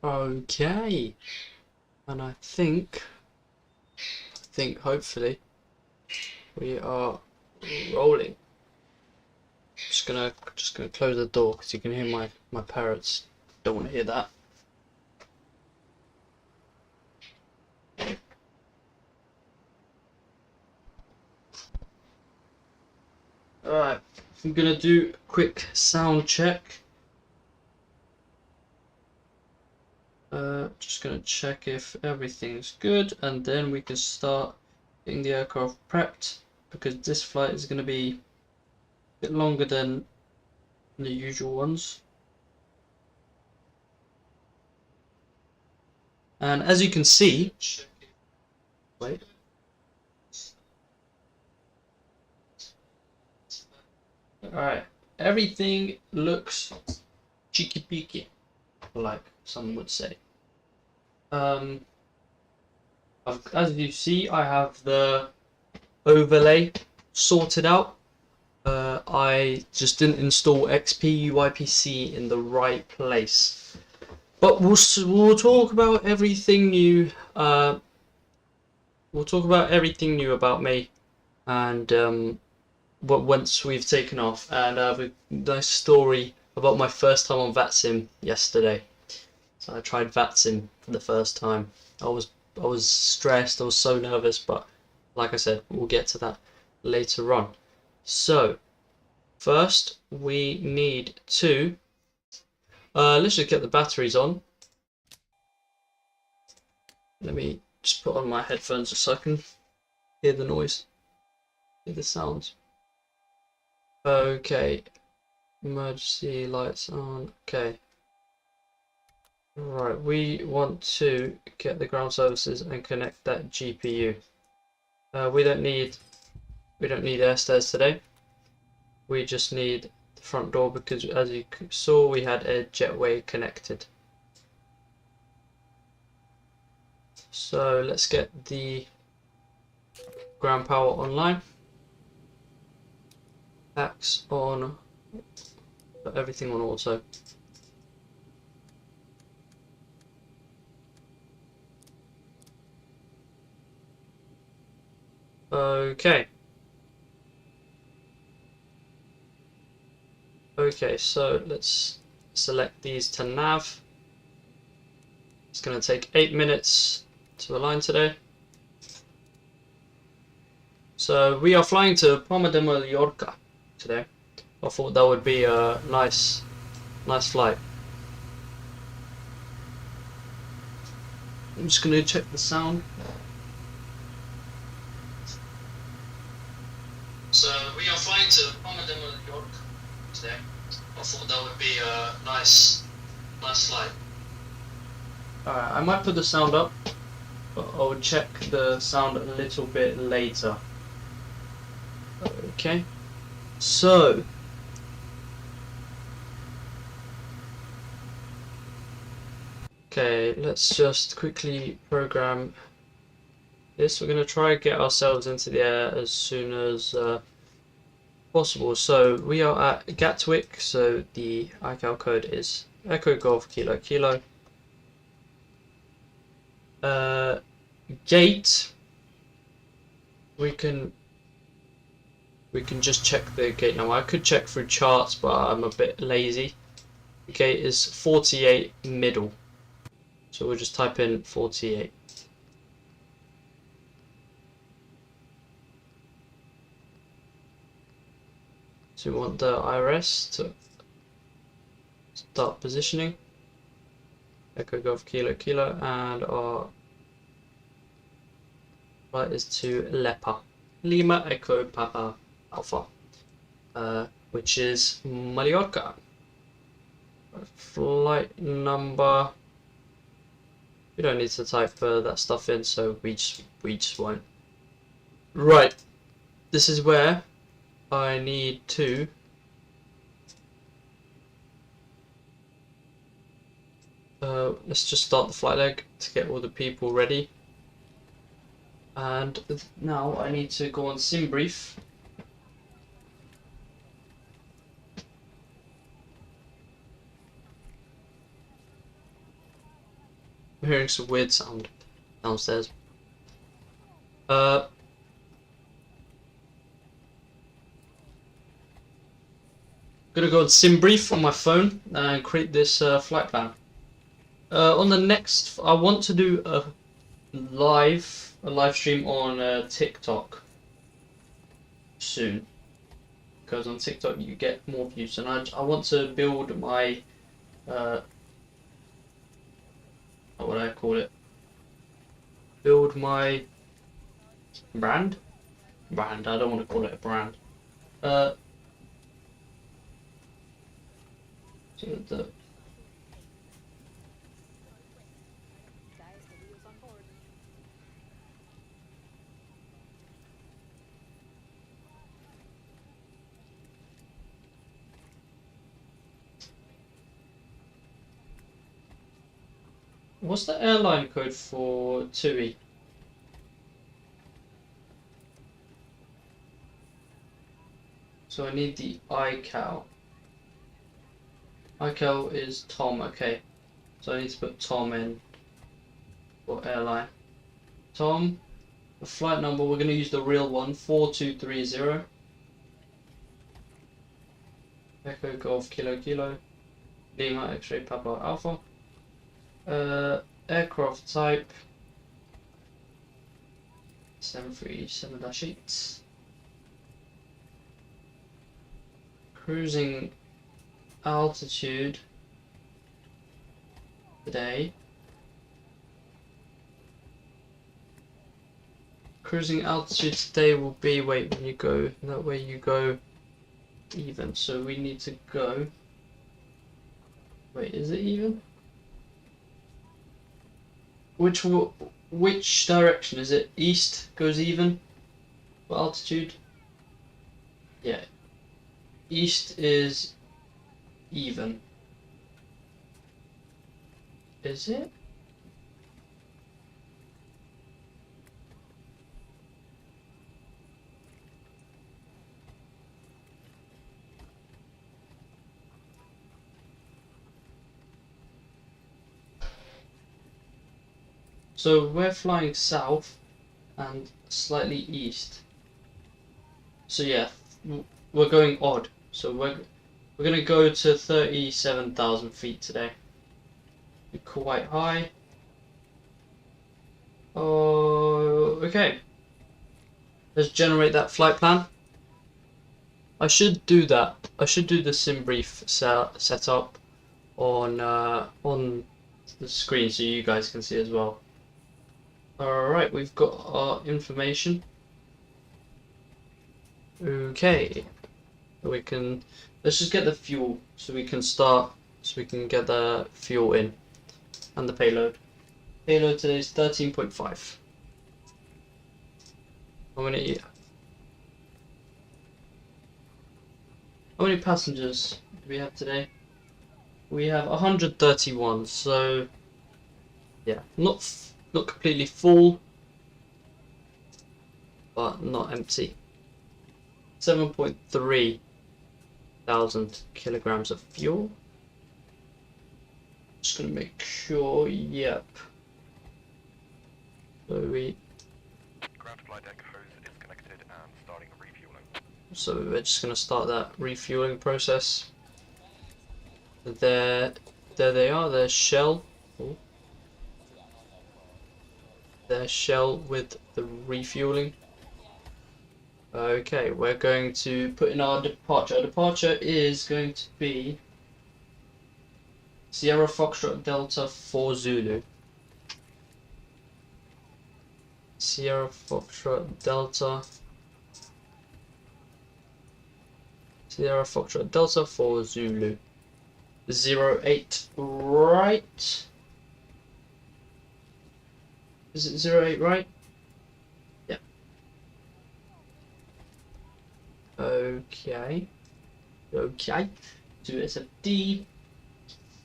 Okay, and I think hopefully we are rolling. Just gonna close the door because you can hear my parrots. Don't want to hear that. Alright, I'm gonna do a quick sound check. Just gonna check if everything's good, and then we can start getting the aircraft prepped, because this flight is gonna be a bit longer than the usual ones. And as you can see, wait. Alright, everything looks cheeky peeky, like some would say. As you see, I have the overlay sorted out. I just didn't install XP UIPC in the right place. But we'll talk about everything new. We'll talk about everything new about me, and once we've taken off, and I have a nice story about my first time on VATSIM yesterday. So I tried VATSIM for the first time. I was stressed. I was so nervous, but like I said, we'll get to that later on. So first we need to let's just get the batteries on. Let me just put on my headphones just so I can hear the noise, hear the sounds. Okay, emergency lights on. Okay, right, we want to get the ground services and connect that GPU. We don't need air stairs today. We just need the front door, because as you saw, we had a jetway connected. So let's get the ground power online. Packs on, put everything on auto. Okay. Okay, so let's select these to nav. It's going to take 8 minutes to align today. So we are flying to Palma de Mallorca today. I thought that would be a nice flight. I'm just going to check the sound. So we are flying to Palma de Mallorca today. I thought that would be a nice flight. Alright, I might put the sound up, but I'll check the sound a little bit later. Okay, so let's just quickly program this. We're going to try and get ourselves into the air as soon as possible. So we are at Gatwick, so the ICAO code is Echo Golf Kilo Kilo. Gate, we can just check the gate now. I could check through charts, but I'm a bit lazy. The gate is 48 middle, so we'll just type in 48. So we want the IRS to start positioning. Echo Golf Kilo Kilo, and our flight is to LEPA, Lima Echo Papa Alpha, which is Mallorca. Flight number, we don't need to type that stuff in, so we just won't. Right, this is where I need to let's just start the flight leg to get all the people ready. And now I need to go on sim brief. I'm hearing some weird sound downstairs. Gonna go on SimBrief on my phone and create this flight plan. On the next, I want to do a live stream on TikTok soon, because on TikTok you get more views, and I want to build my what would I call it? Build my brand. I don't want to call it a brand. So the what's the airline code for TUI? So I need the iCal. iCal is Tom, okay. So I need to put Tom in for airline. Tom, the flight number, we're going to use the real one, 4230. Echo Golf Kilo Kilo. Lima X-Ray Papa Alpha. Aircraft type 737-8. Cruising altitude today. Cruising altitude today will be, wait, when you go that way you go even, so we need to go, wait, is it even? Which direction is it? East goes even for altitude? Yeah, east is even. Is it? So we're flying south and slightly east. So yeah, we're going odd. So we're gonna go to 37,000 feet today. Quite high. Oh, okay. Let's generate that flight plan. I should do that. I should do the SimBrief setup on the screen so you guys can see as well. Alright, we've got our information. Okay. Let's just get the fuel so we can get the fuel in. And the payload. Payload today is 13.5. How many passengers do we have today? We have 131, so yeah, not completely full, but not empty. 7.3 thousand kilograms of fuel. Just gonna make sure, yep. So ground flight deck hose is connected and starting refueling. So we're just gonna start that refueling process. There they are, their shell. Oh. Their shell with the refueling. Okay, we're going to put in our departure. Our departure is going to be Sierra Foxtrot Delta 4 Zulu. Sierra Foxtrot Delta. Sierra Foxtrot Delta 4 Zulu. 08 right? Is it 08 right? Yeah. Okay. Okay. To SFD.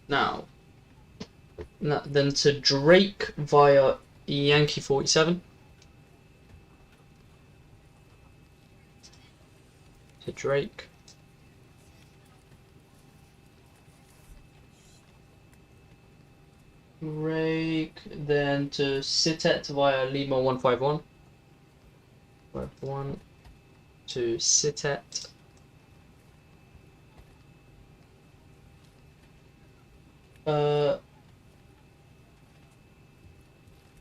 Now then to Drake via Yankee 47. To Drake. Break, then to Sitet via Lima 151. 51 to Sitet.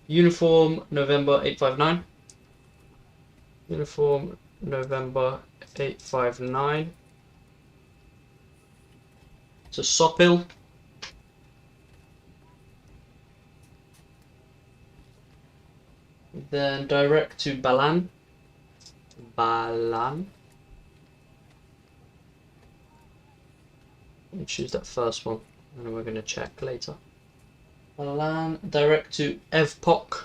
Uniform November 859. Uniform November 859. To Sopil. Then direct to Balan. Balan. We'll choose that first one, and then we're going to check later. Balan, direct to Evpok.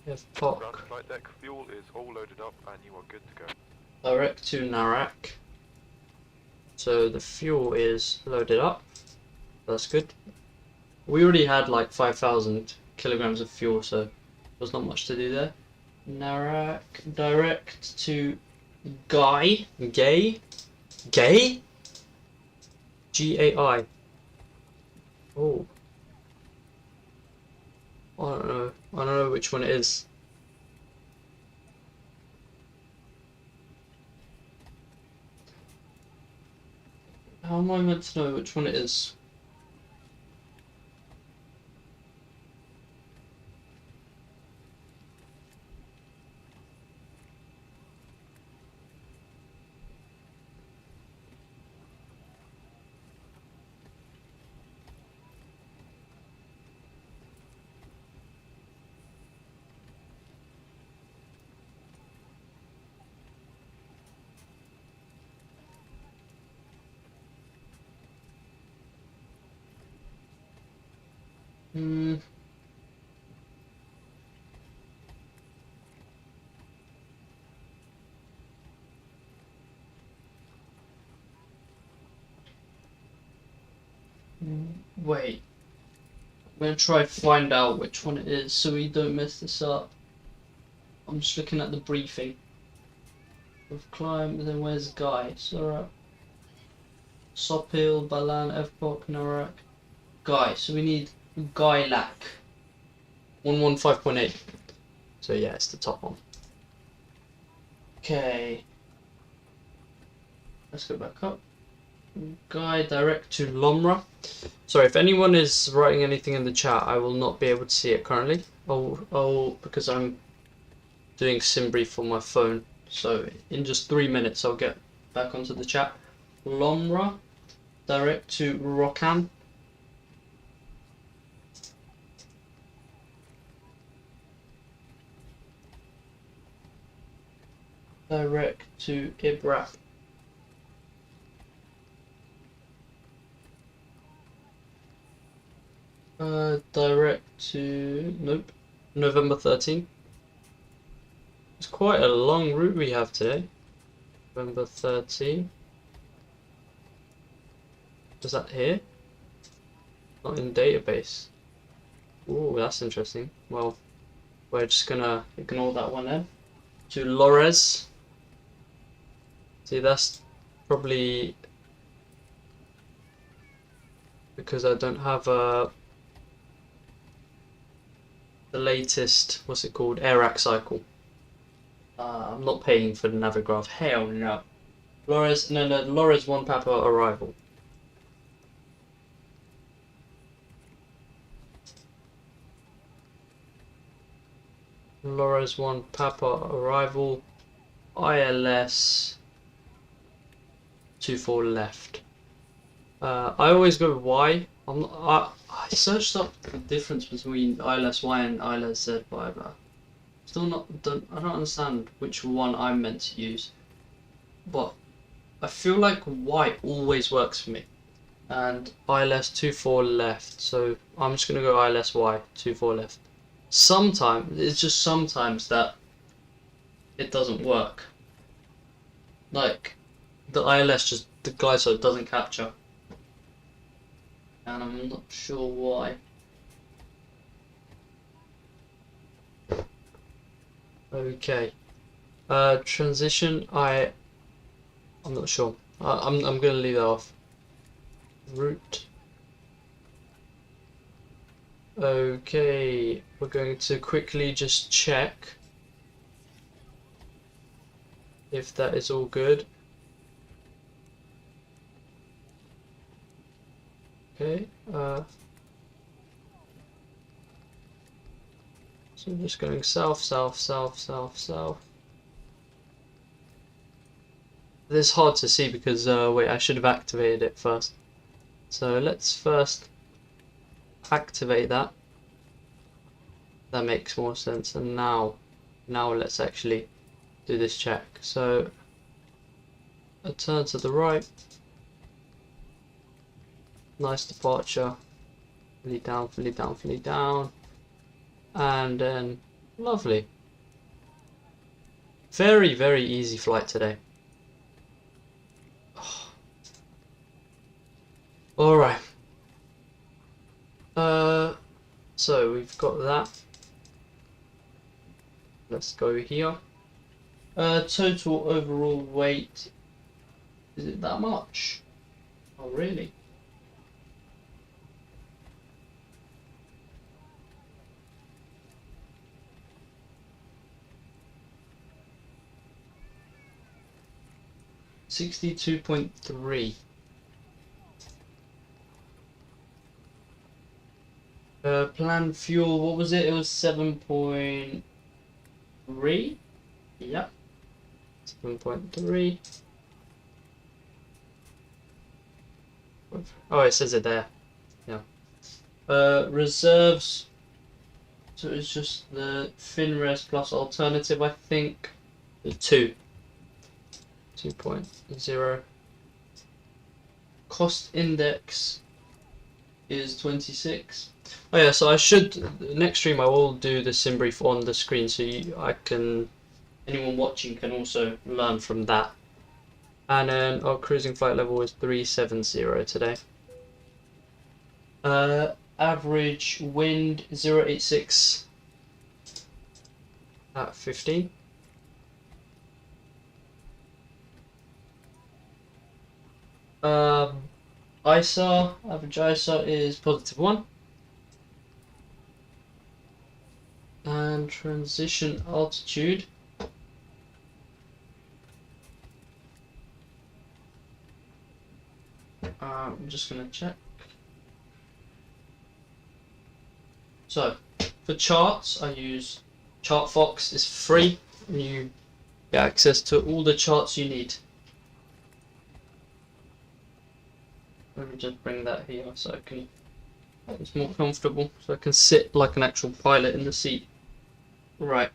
Evpok. Ground flight deck, fuel is all loaded up and you are good to go. Direct to Narak. So the fuel is loaded up. That's good. We already had like 5,000 kilograms of fuel, so there's not much to do there. Narak, direct to Gay. Gai? Gai? Oh. I don't know. I don't know which one it is. How am I meant to know which one it is? Wait. I'm gonna try to find out which one it is so we don't mess this up. I'm just looking at the briefing. We've climbed, then where's Guy? Surat. Sopil, Balan, Evpok, Narak. Guy. So we need Guy Lack. 115.8. So yeah, it's the top one. Okay. Let's go back up. Guy direct to Lomra. Sorry, if anyone is writing anything in the chat, I will not be able to see it currently. Because I'm doing sim brief on my phone. So in just 3 minutes, I'll get back onto the chat. Lomra direct to Rokan. Direct to Ibrak. Direct to, nope, November 13. It's quite a long route we have today. November 13. Is that here? Not in database. Ooh, that's interesting. Well, we're just gonna ignore that one then. To Lores. See, that's probably because I don't have the latest, what's it called, Airac cycle. I'm not paying for the Navigraph. Hell no. Lores, no, Lores 1 Papa arrival. Lores 1 Papa arrival. ILS 24 left. I always go Y. I searched up the difference between ILS Y and ILS Z, but I don't understand which one I'm meant to use. But I feel like Y always works for me. And ILS 24 left, so I'm just gonna go ILS Y 24 left. Sometimes it's just sometimes that it doesn't work. Like the ILS just the glide doesn't capture. And I'm not sure why. Okay. Transition. I'm not sure. I'm gonna leave that off. route. Okay, we're going to quickly just check if that is all good. Okay, so I'm just going south, south, south, south, south. This is hard to see because, wait, I should have activated it first. So let's first activate that. That makes more sense. And now let's actually do this check. So a turn to the right. Nice departure. Fully down, fully down, fully down. And then lovely. Very, very easy flight today. Oh. Alright. So we've got that. Let's go here. Total overall weight. Is it that much? Oh, really? $62.3. Planned fuel, what was it? It was 7.3? Yep. 7.3. Oh, it says it there. Yeah. Reserves. So it's just the FinRes plus alternative, I think. 2.0. Cost index is 26. Oh yeah, so I should, next stream I will do the sim brief on the screen so anyone watching can also learn from that. And then our cruising flight level is 370 today. Average wind 0.86 at 15. ISAR, average ISAR is +1. And transition altitude. I'm just gonna check. So, for charts, I use ChartFox. It's free, and you get access to all the charts you need. Let me just bring that here so I can. It's more comfortable, so I can sit like an actual pilot in the seat. Right.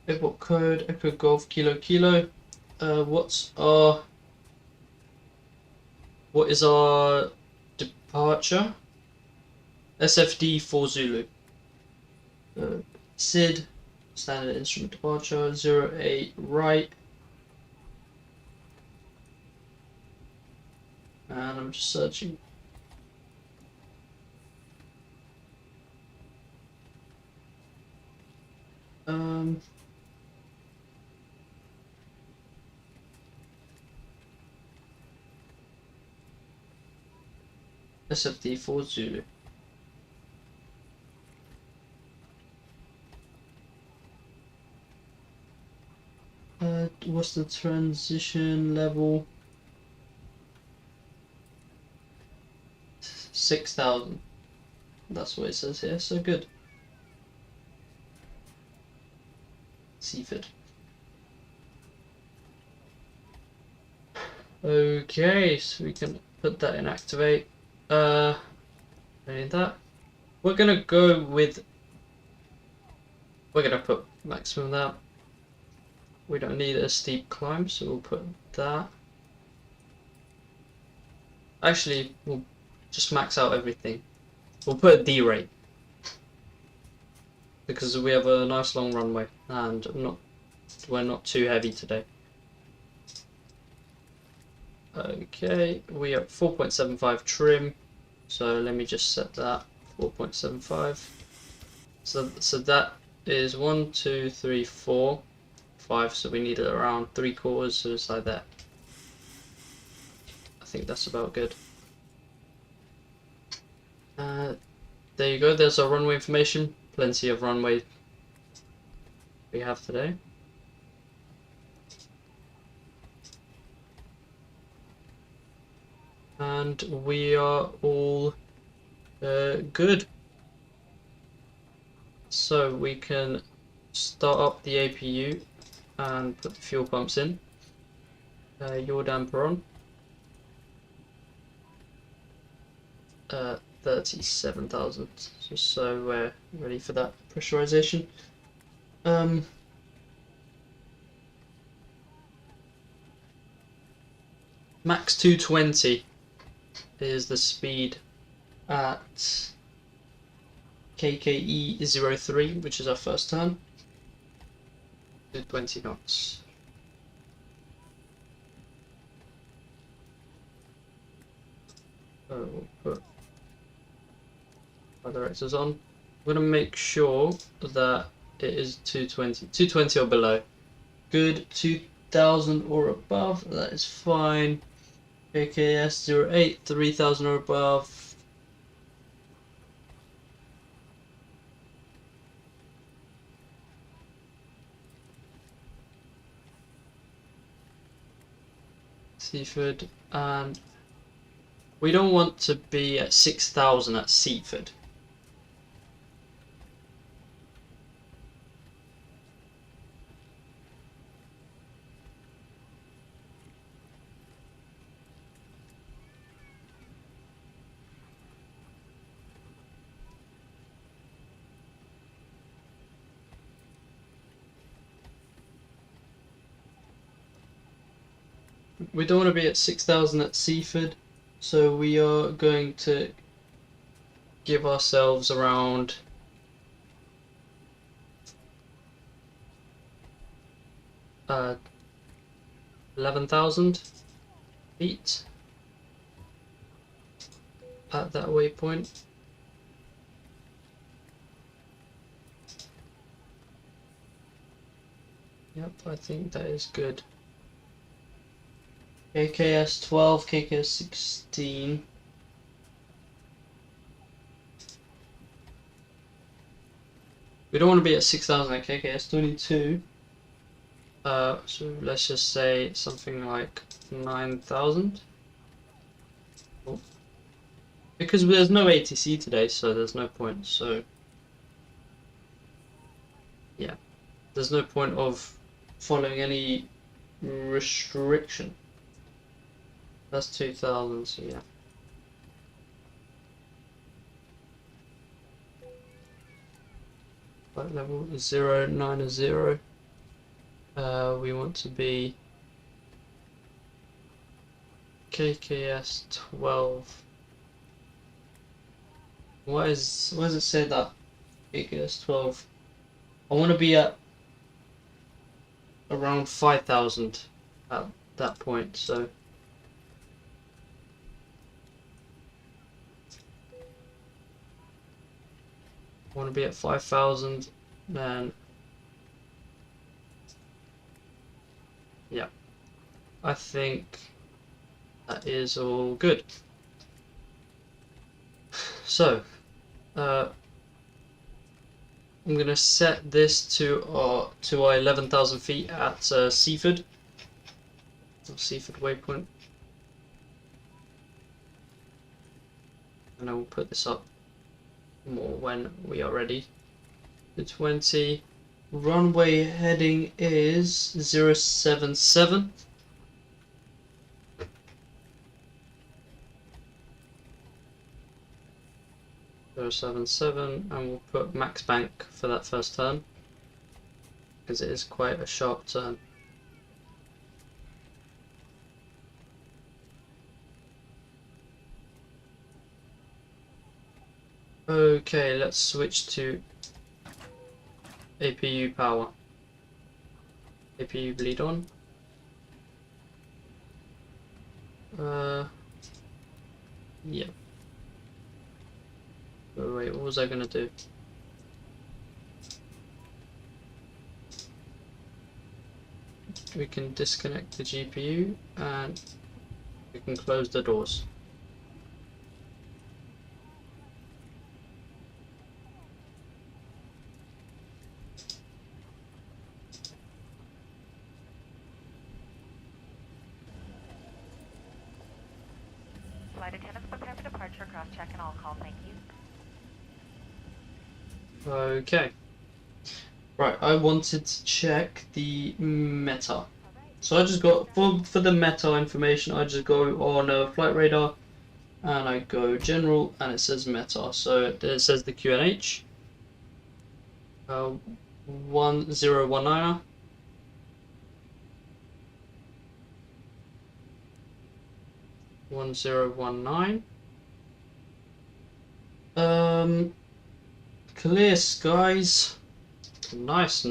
Airport code Echo Golf Kilo Kilo. What is our departure? SFD for Zulu. SID, standard instrument departure, 08 right. And I'm just searching. SFD for Zulu. What's the transition level? 6,000. That's what it says here, so good. Seaford. Okay, so we can put that in activate. Need that. We're gonna go with. We're gonna put maximum that. We don't need a steep climb, so we'll put that. Actually, we'll just max out everything. We'll put a D rate because we have a nice long runway and we're not too heavy today. Okay, we are 4.75 trim, so let me just set that 4.75. So that is 1, 2, 3, 4, 5. So we need it around 3/4, so it's like that. I think that's about good. There you go, there's our runway information. Plenty of runway we have today. And we are all good. So we can start up the APU and put the fuel pumps in. Yaw damper on. 37,000, so we're ready for that pressurization. Max 220 is the speed at KKE 03, which is our first turn. 220 knots. So we'll put our directors on. I'm going to make sure that it is 220 or below. Good, 2000 or above, that is fine. KKS 08, 3000 or above. Seaford, and we don't want to be at 6000 at Seaford. We don't want to be at 6000 at Seaford, so we are going to give ourselves around 11,000 feet at that waypoint. Yep, I think that is good. KKS 12, KKS 16. We don't want to be at 6000 at KKS 22. So let's just say something like 9,000. Oh. Because there's no ATC today, so there's no point. So yeah, there's no point of following any restriction. That's 2000, so yeah. Flight level 090. We want to be KKS 12. Why does it say that? KKS 12. I want to be at around 5,000 at that point, so I want to be at 5,000, then yeah, I think that is all good. So I'm gonna set this to our 11,000 feet at Seaford, Seaford waypoint, and I will put this up more when we are ready. The 20 runway heading is 077. And we'll put max bank for that first turn because it is quite a sharp turn. Okay, let's switch to APU power. APU bleed on. Yeah. Oh, wait, what was I gonna do? We can disconnect the GPU and we can close the doors. Flight attendants prepare for departure, cross check and all call, thank you. Okay. Right, I wanted to check the meta. So I just got, for the meta information, I just go on Flight Radar and I go general and it says meta. So it says the QNH 1019. Clear skies. Nice,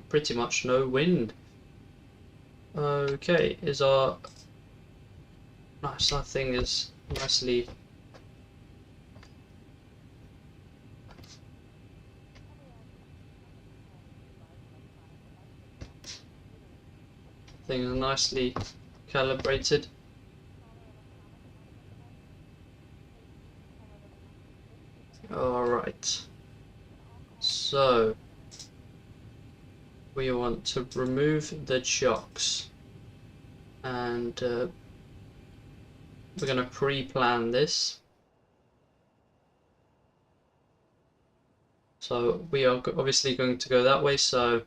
pretty much no wind. Okay, nice, that thing is nicely calibrated. Alright, so we want to remove the chocks, and we're going to pre-plan this. So we are obviously going to go that way, so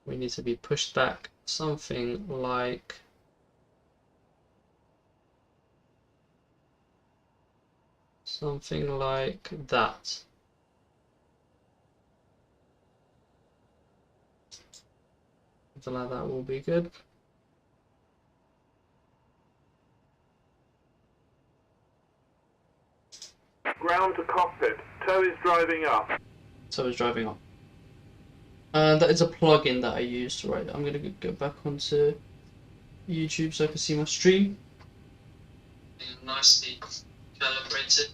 we need to be pushed back something like that. Something like that will be good. Ground to cockpit. Tow is driving up. Tow is driving up. And that is a plugin that I used. Right, I'm gonna go back onto YouTube so I can see my stream. Nicely calibrated.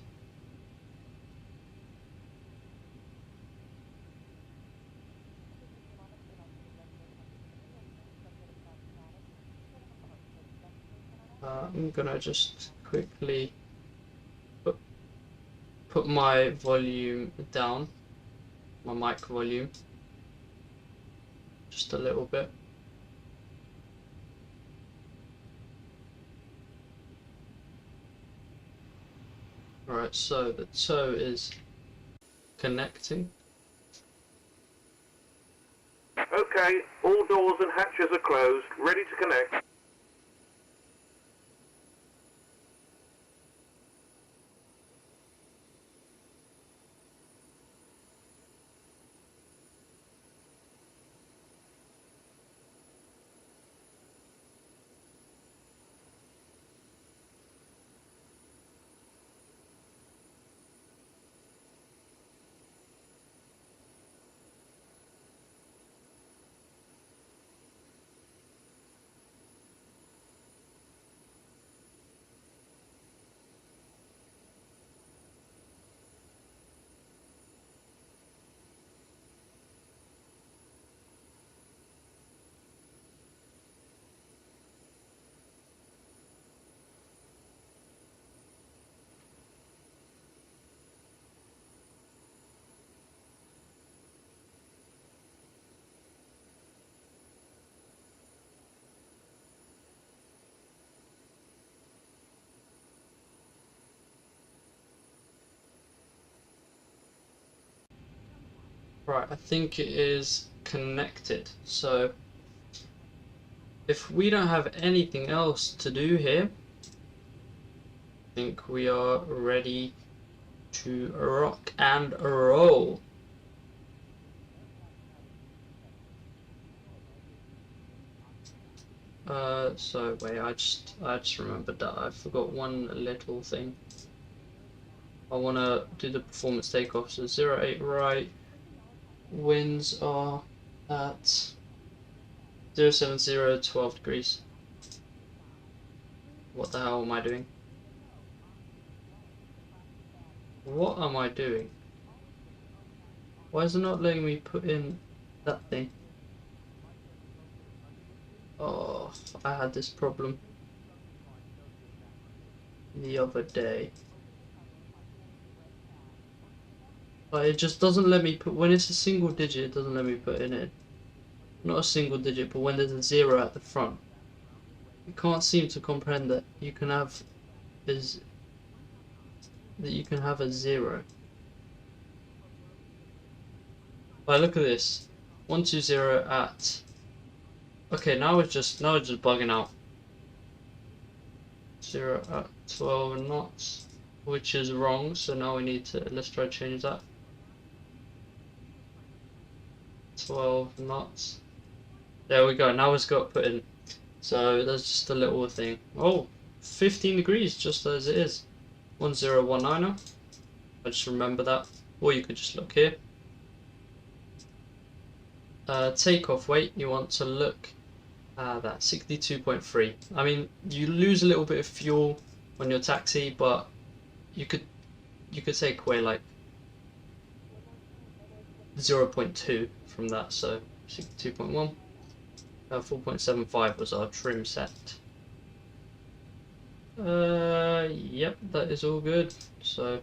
I'm gonna just quickly put my volume down, my mic volume, just a little bit. Alright, so the tow is connecting. Okay, all doors and hatches are closed, ready to connect. Right, I think it is connected. So if we don't have anything else to do here, I think we are ready to rock and roll. So wait, I just remembered that I forgot one little thing. I want to do the performance takeoff. So 08 right, winds are at 070, 12 degrees. What the hell am I doing? What am I doing? Why is it not letting me put in that thing? Oh, I had this problem the other day. But it just doesn't let me put, when it's a single digit, it doesn't let me put in it. Not a single digit, but when there's a 0 at the front. You can't seem to comprehend that you can have is that you can have a 0. Right, look at this. 120 at. Okay, now it's just bugging out. 0 at 12 knots, which is wrong. So now we need to, let's try to change that. 12 knots. There we go. Now it's got put in. So that's just a little thing. Oh, 15 degrees, just as it is. 1019. I just remember that. Or you could just look here. Takeoff weight, you want to look at that 62.3. I mean, you lose a little bit of fuel on your taxi, but you could take away like 0.2 from that, so 62.1. 4.75 was our trim set. Yep, that is all good. So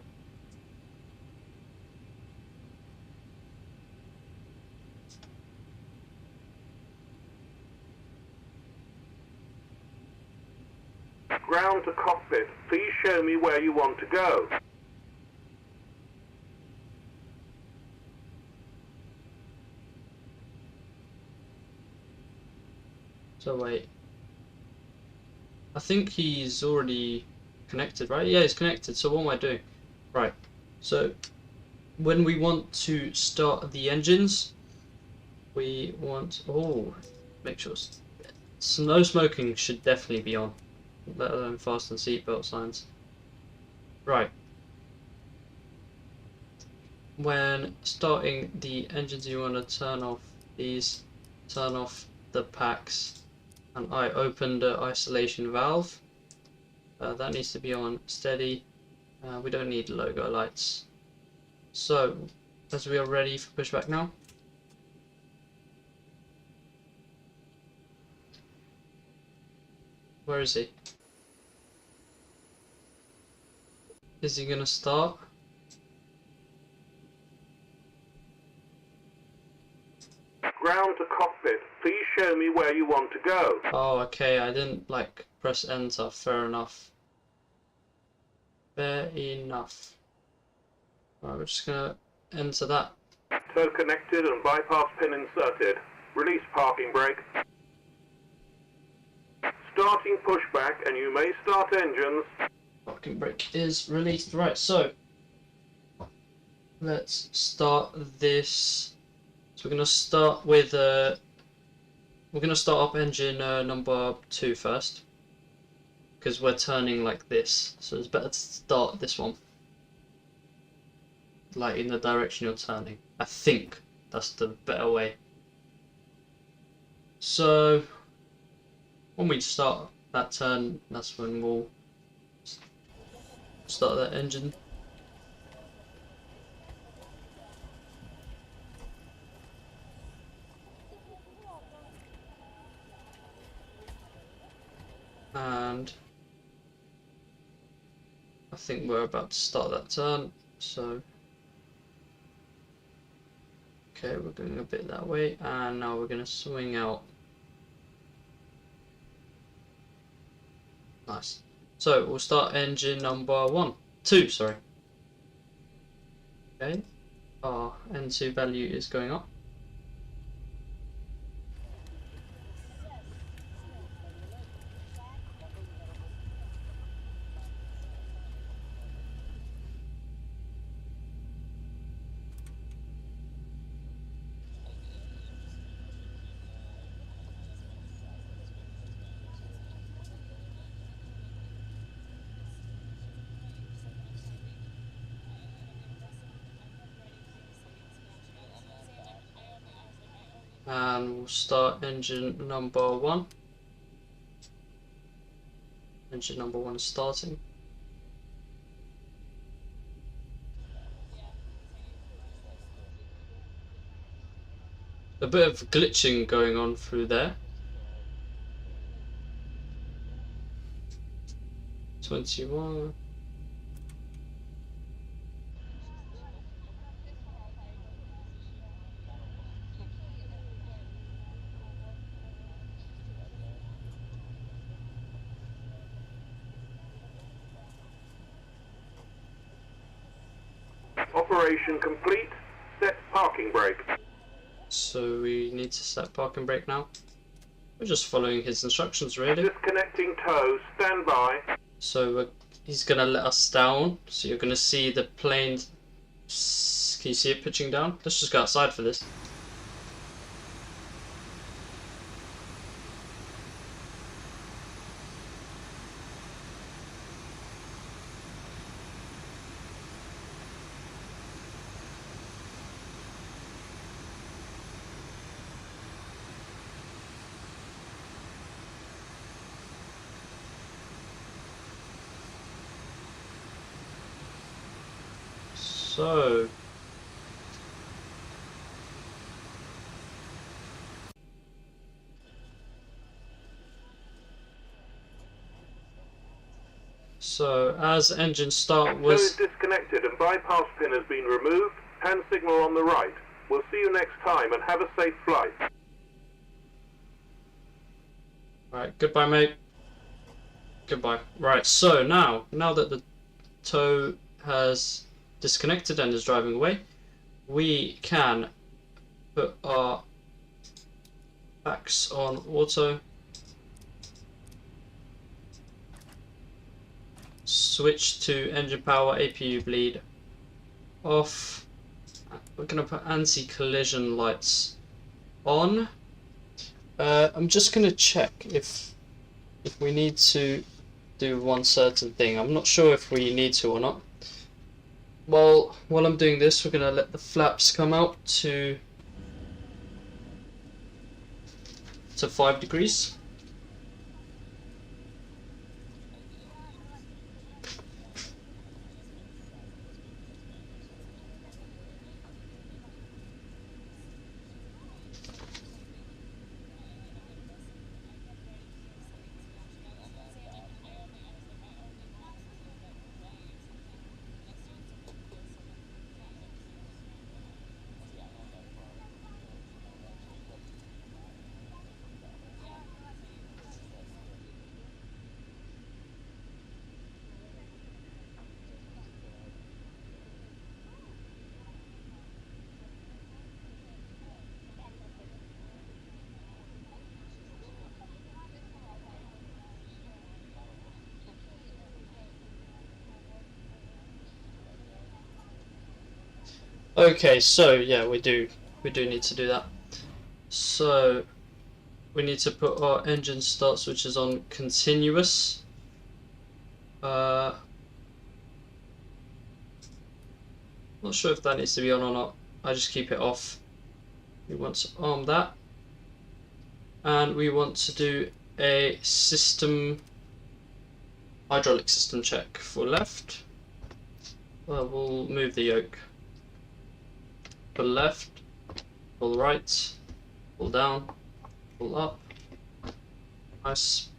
Ground to cockpit. Please show me where you want to go. so wait. I think he's already connected, right? Yeah, he's connected. So what am I doing? Right. So when we want to start the engines, we want make sure no smoking should definitely be on, let alone fasten seatbelt signs. Right. When starting the engines, you want to turn off these, turn off the packs, and I opened the isolation valve. That needs to be on steady. We don't need logo lights. So, as we are ready for pushback now. Where is he? Is he gonna start? Ground to cockpit. Please show me where you want to go. Oh, okay, I didn't press enter. Fair enough. Fair enough. Right, we're just gonna enter that. Tow connected and bypass pin inserted. Release parking brake. Starting pushback, and you may start engines. Parking brake is released. Right, so let's start this. So we're gonna start with we're gonna start up engine number 2 first, because we're turning like this, so it's better to start this one like in the direction you're turning. I think that's the better way. So when we start that turn, that's when we'll start that engine. And I think we're about to start that turn, so okay, we're going a bit that way, and now we're going to swing out. Nice. So we'll start engine number 2, sorry. Okay, our N2 value is going up. And we'll start engine number 1. Engine number 1 is starting. A bit of glitching going on through there. 21. Operation complete. Set parking brake. So we need to set parking brake now. We're just following his instructions, really. Disconnecting tow. Stand by. So he's gonna let us down. So you're gonna see the plane. Can you see it pitching down? Let's just go outside for this. So as engine start Tow is was disconnected and bypass pin has been removed. Hand signal on the right. We'll see you next time and have a safe flight. right. Goodbye, mate. Goodbye. Right. So now that the tow has disconnected and is driving away, we can put our backs on auto. Switch to engine power, APU bleed off. We're going to put anti-collision lights on. I'm just going to check if we need to do one certain thing. I'm not sure if we need to or not. Well, while I'm doing this, we're going to let the flaps come out to 5 degrees. Okay, so yeah, we do need to do that. So we need to put our engine start switches on continuous. Not sure if that needs to be on or not. I just keep it off. We want to arm that, and we want to do a hydraulic system check for left. Well, we'll move the yoke. Pull left, pull right, pull down, pull up. Nice.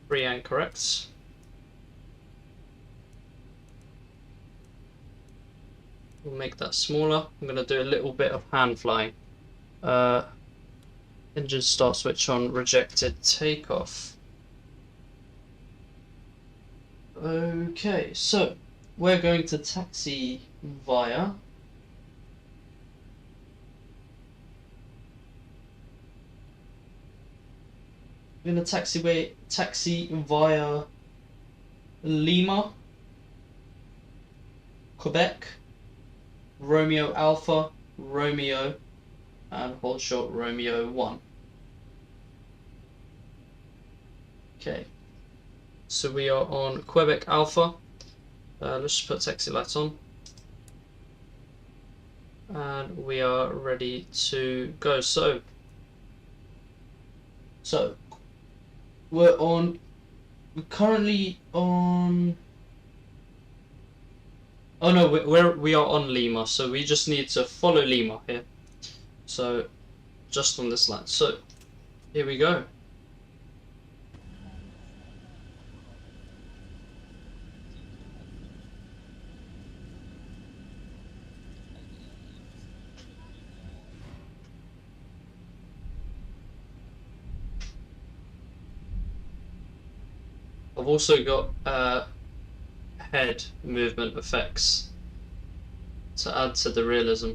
Free and correct. We'll make that smaller. I'm going to do a little bit of hand flying. Engine start switch on, rejected takeoff. Okay, so we're going to taxi via taxi via Lima, Quebec, Romeo Alpha, Romeo, and hold short Romeo 1. Okay, so we are on Quebec Alpha. Let's just put taxi lights on. And we are ready to go. So we're currently on. Oh no, we are on Lima, so we just need to follow Lima here. So just on this line. So here we go. I've also got head movement effects to add to the realism.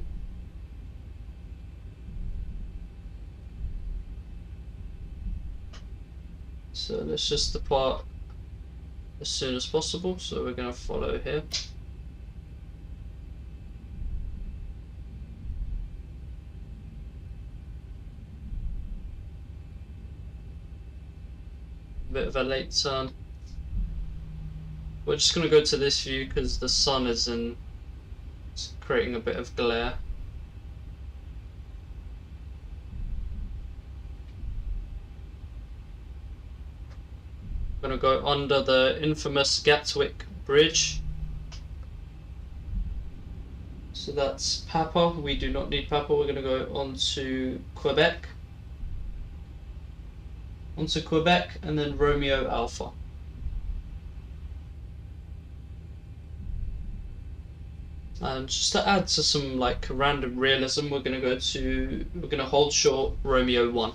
So let's just depart as soon as possible. So we're going to follow here. Bit of a late turn. We're just going to go to this view because the sun is it's creating a bit of glare. I'm going to go under the infamous Gatwick bridge. So that's Papa. We do not need Papa. We're going to go on to Quebec. Onto Quebec and then Romeo Alpha. And just to add to some like random realism, we're going to hold short Romeo 1. I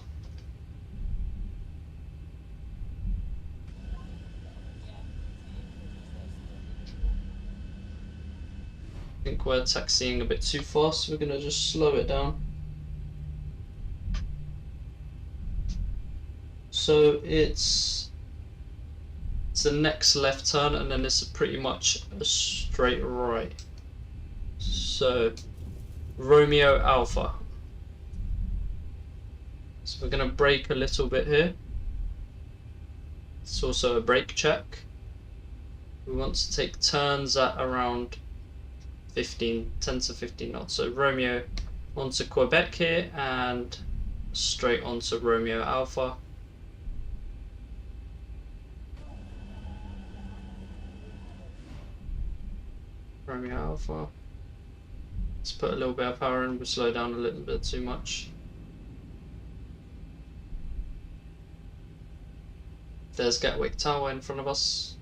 think we're taxiing a bit too fast, so we're going to just slow it down. So it's the next left turn and then it's pretty much a straight right. So Romeo Alpha. So we're going to brake a little bit here. It's also a brake check. We want to take turns at around 10 to 15 knots. So Romeo onto Quebec here and straight onto Romeo Alpha. Romeo Alpha. Let's put a little bit of power in, we'll slow down a little bit too much. There's Gatwick Tower in front of us.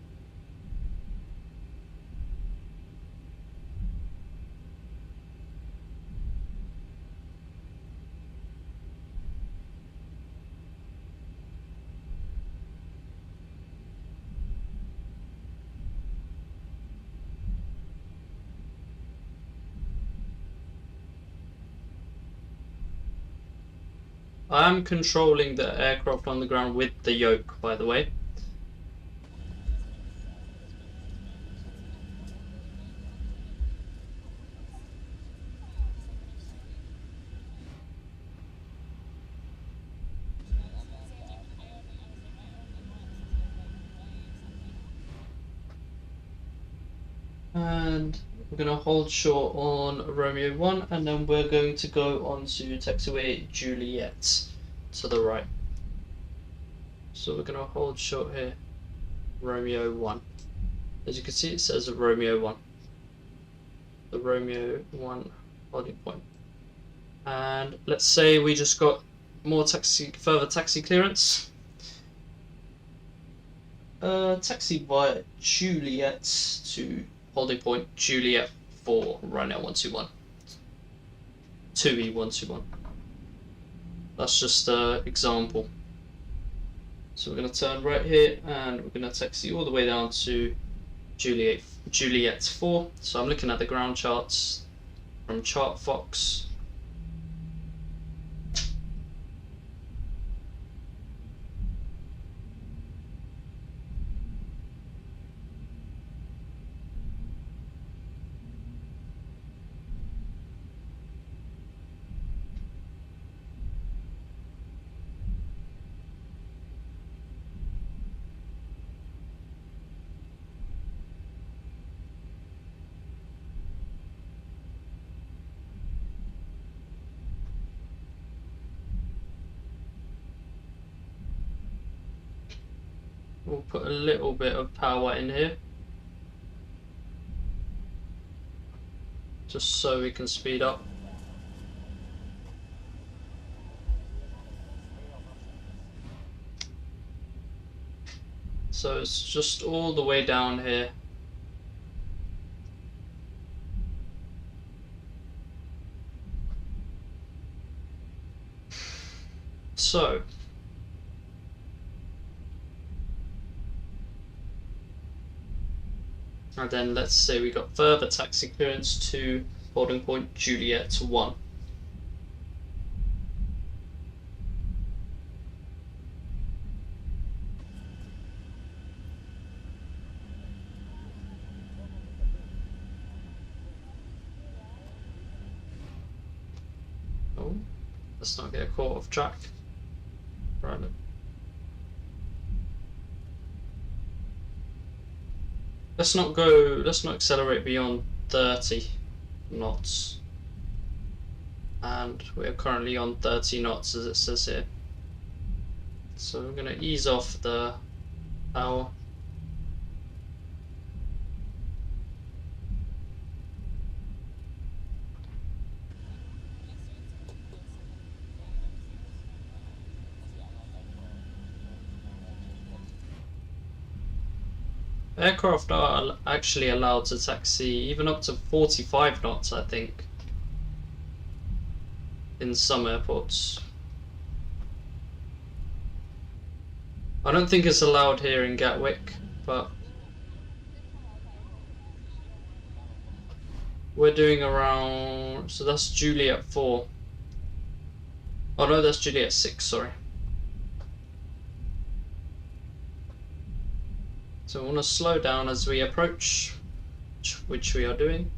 I am controlling the aircraft on the ground with the yoke, by the way. And we're going to hold short on Romeo 1 and then we're going to go on to taxiway Juliet to the right. So we're going to hold short here, Romeo 1. As you can see, it says Romeo 1. The Romeo 1 holding point. And let's say we just got further taxi clearance. Taxi via Juliet to holding point Juliet for Rhino 121. TUI 121. That's just an example. So we're going to turn right here and we're going to taxi all the way down to Juliet 4. So I'm looking at the ground charts from ChartFox. We'll put a little bit of power in here, just so we can speed up. So it's just all the way down here. So and then let's say we got further taxi clearance to holding point Juliet 1. Oh, let's not get caught off track. Right. Let's not accelerate beyond 30 knots. And we're currently on 30 knots as it says here. So we're going to ease off the power. Aircraft are actually allowed to taxi even up to 45 knots, I think, in some airports. I don't think it's allowed here in Gatwick, but we're doing around, so that's Juliet 4. Oh no, that's Juliet 6, sorry. So we want to slow down as we approach, which we are doing.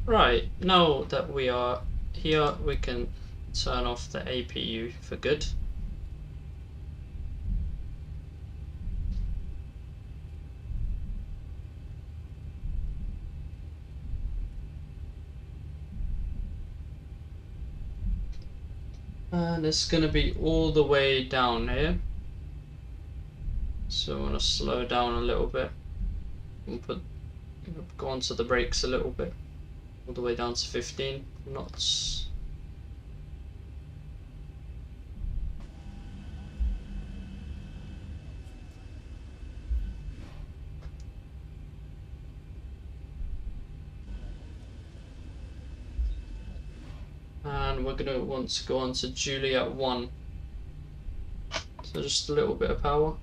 Right, now that we are here, we can turn off the APU for good. And it's going to be all the way down here. So I want to slow down a little bit and go onto the brakes a little bit, all the way down to 15 knots. And we're going to want to go on to Juliet 1. So just a little bit of power.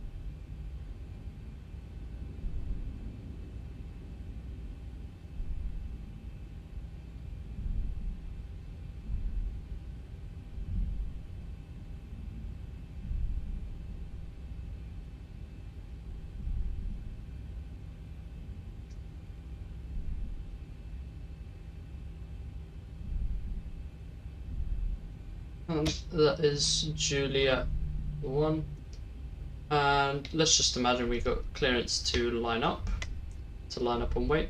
And that is Juliet 1. And let's just imagine we got clearance to line up and wait.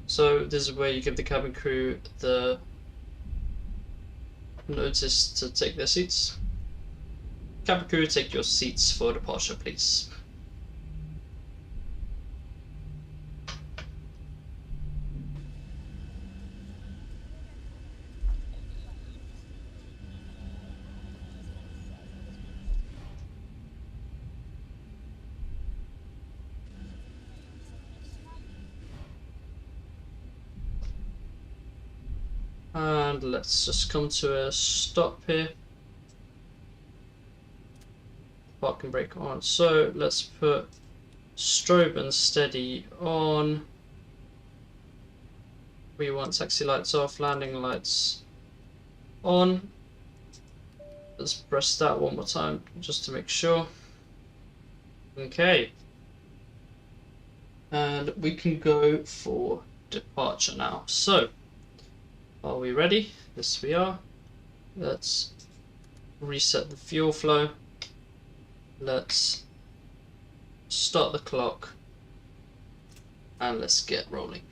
So this is where you give the cabin crew the notice to take their seats. Cabin crew, take your seats for departure, please. And let's just come to a stop here. Parking brake on. So let's put strobe and steady on. We want taxi lights off, landing lights on. Let's press that one more time just to make sure. Okay. And we can go for departure now. So, are we ready? Yes, we are. Let's reset the fuel flow. Let's start the clock. And let's get rolling.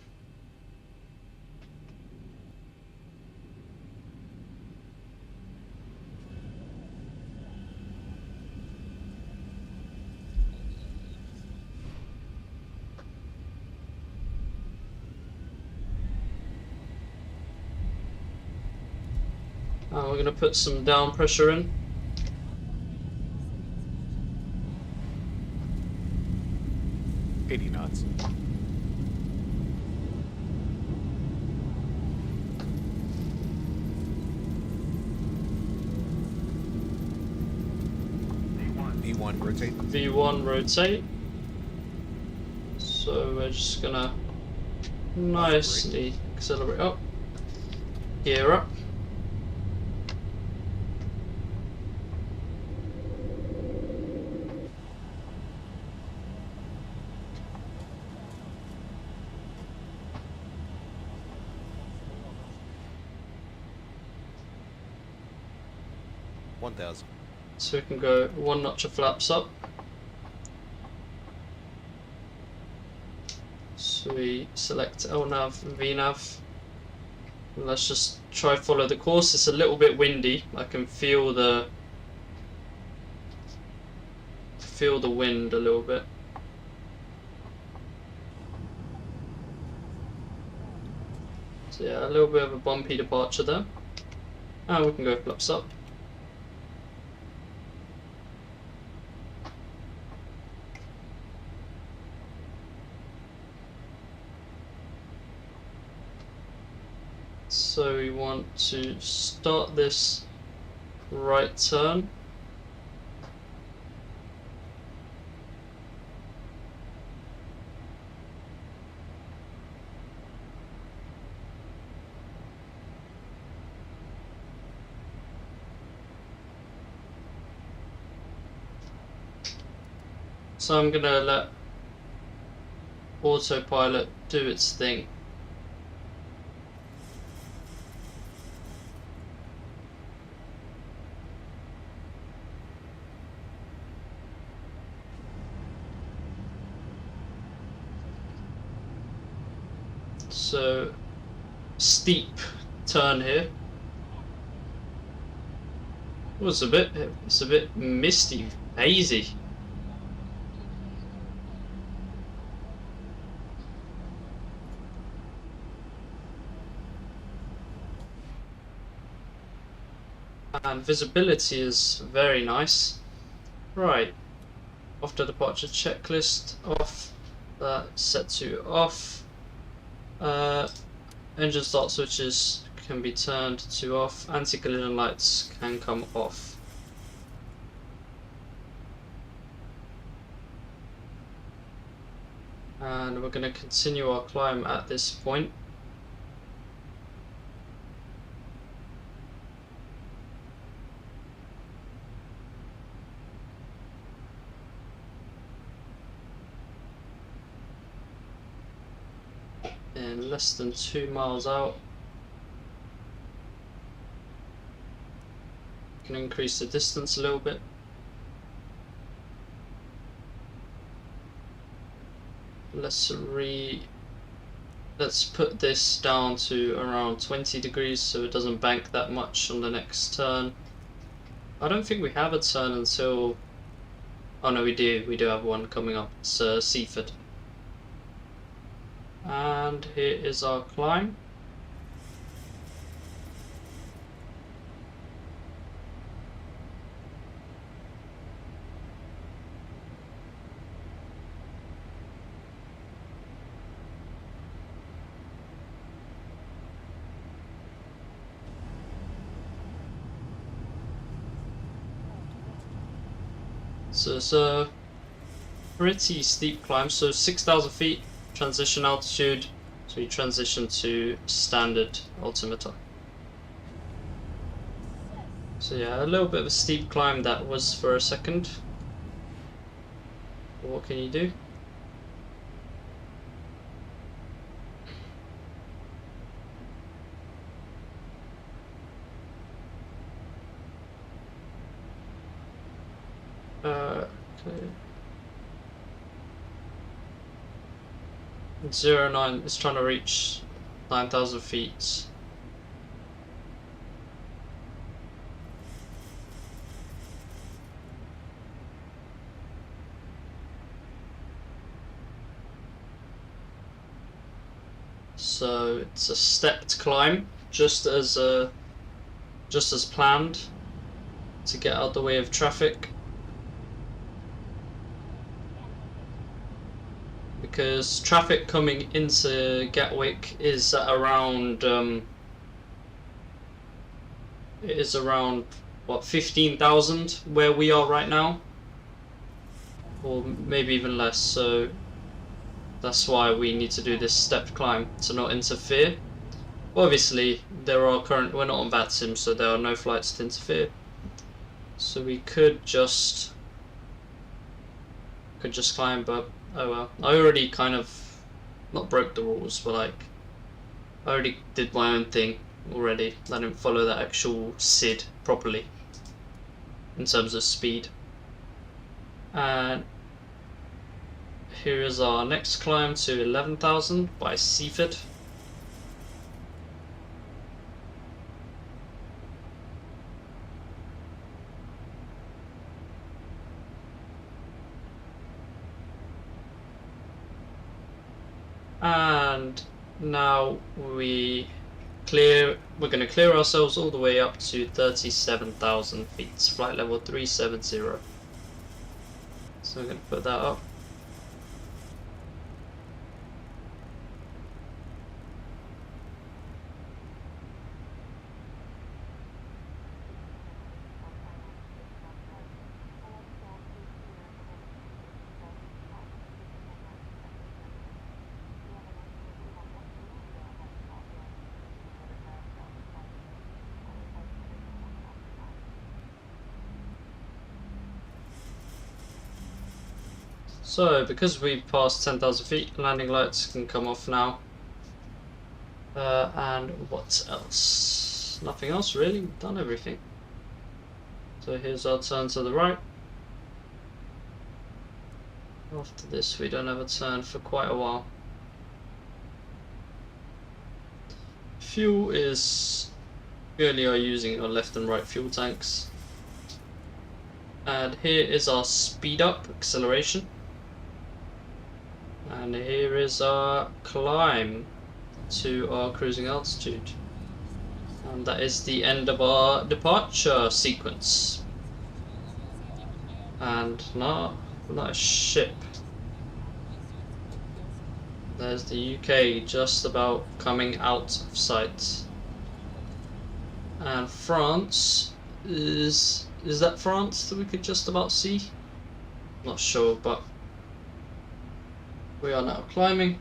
We're going to put some down pressure in. knots. V1 V1 rotate. V1 rotate. So we're just gonna nicely accelerate up, gear up. So we can go one notch of flaps up. So we select LNAV and VNAV. And let's just try follow the course. It's a little bit windy. I can feel the wind a little bit. So yeah, a little bit of a bumpy departure there. And we can go flaps up. So we want to start this right turn. So I'm gonna let autopilot do its thing. So steep turn here. It's a bit misty, hazy. And visibility is very nice. Right, after departure checklist off, that set to off. Engine start switches can be turned to off, anti-collision lights can come off. And we're going to continue our climb at this point. In less than 2 miles out, can increase the distance a little bit. Let's put this down to around 20 degrees so it doesn't bank that much on the next turn. I don't think we have a turn until, oh no, we do have one coming up. It's Seaford. And here is our climb. So it's a pretty steep climb, so 6,000 feet transition altitude, so we transition to standard altimeter. So yeah, a little bit of a steep climb that was for a second. What can you do? Okay. 09 is trying to reach 9,000 feet. So it's a stepped climb, just as planned, to get out the way of traffic. Because traffic coming into Gatwick is at around what, 15,000 where we are right now, or maybe even less. So That's why we need to do this stepped climb to not interfere. Obviously, we're not on VATSIM, so there are no flights to interfere. So we could just climb, but oh well. I already kind of not broke the rules, but like I already did my own thing already. I didn't follow that actual SID properly in terms of speed. And here is our next climb to 11,000 by Seaford. And now we're going to clear ourselves all the way up to 37,000 feet, flight level 370. So I'm going to put that up. So, because we passed 10,000 feet, landing lights can come off now. And what else? Nothing else really, we've done everything. So here's our turn to the right. After this we don't have a turn for quite a while. Fuel is, we only are using our left and right fuel tanks. And here is our speed up acceleration. And here is our climb to our cruising altitude. And that is the end of our departure sequence. And now, nice ship. There's the UK just about coming out of sight. And France is that France that we could just about see? Not sure, but we are now climbing.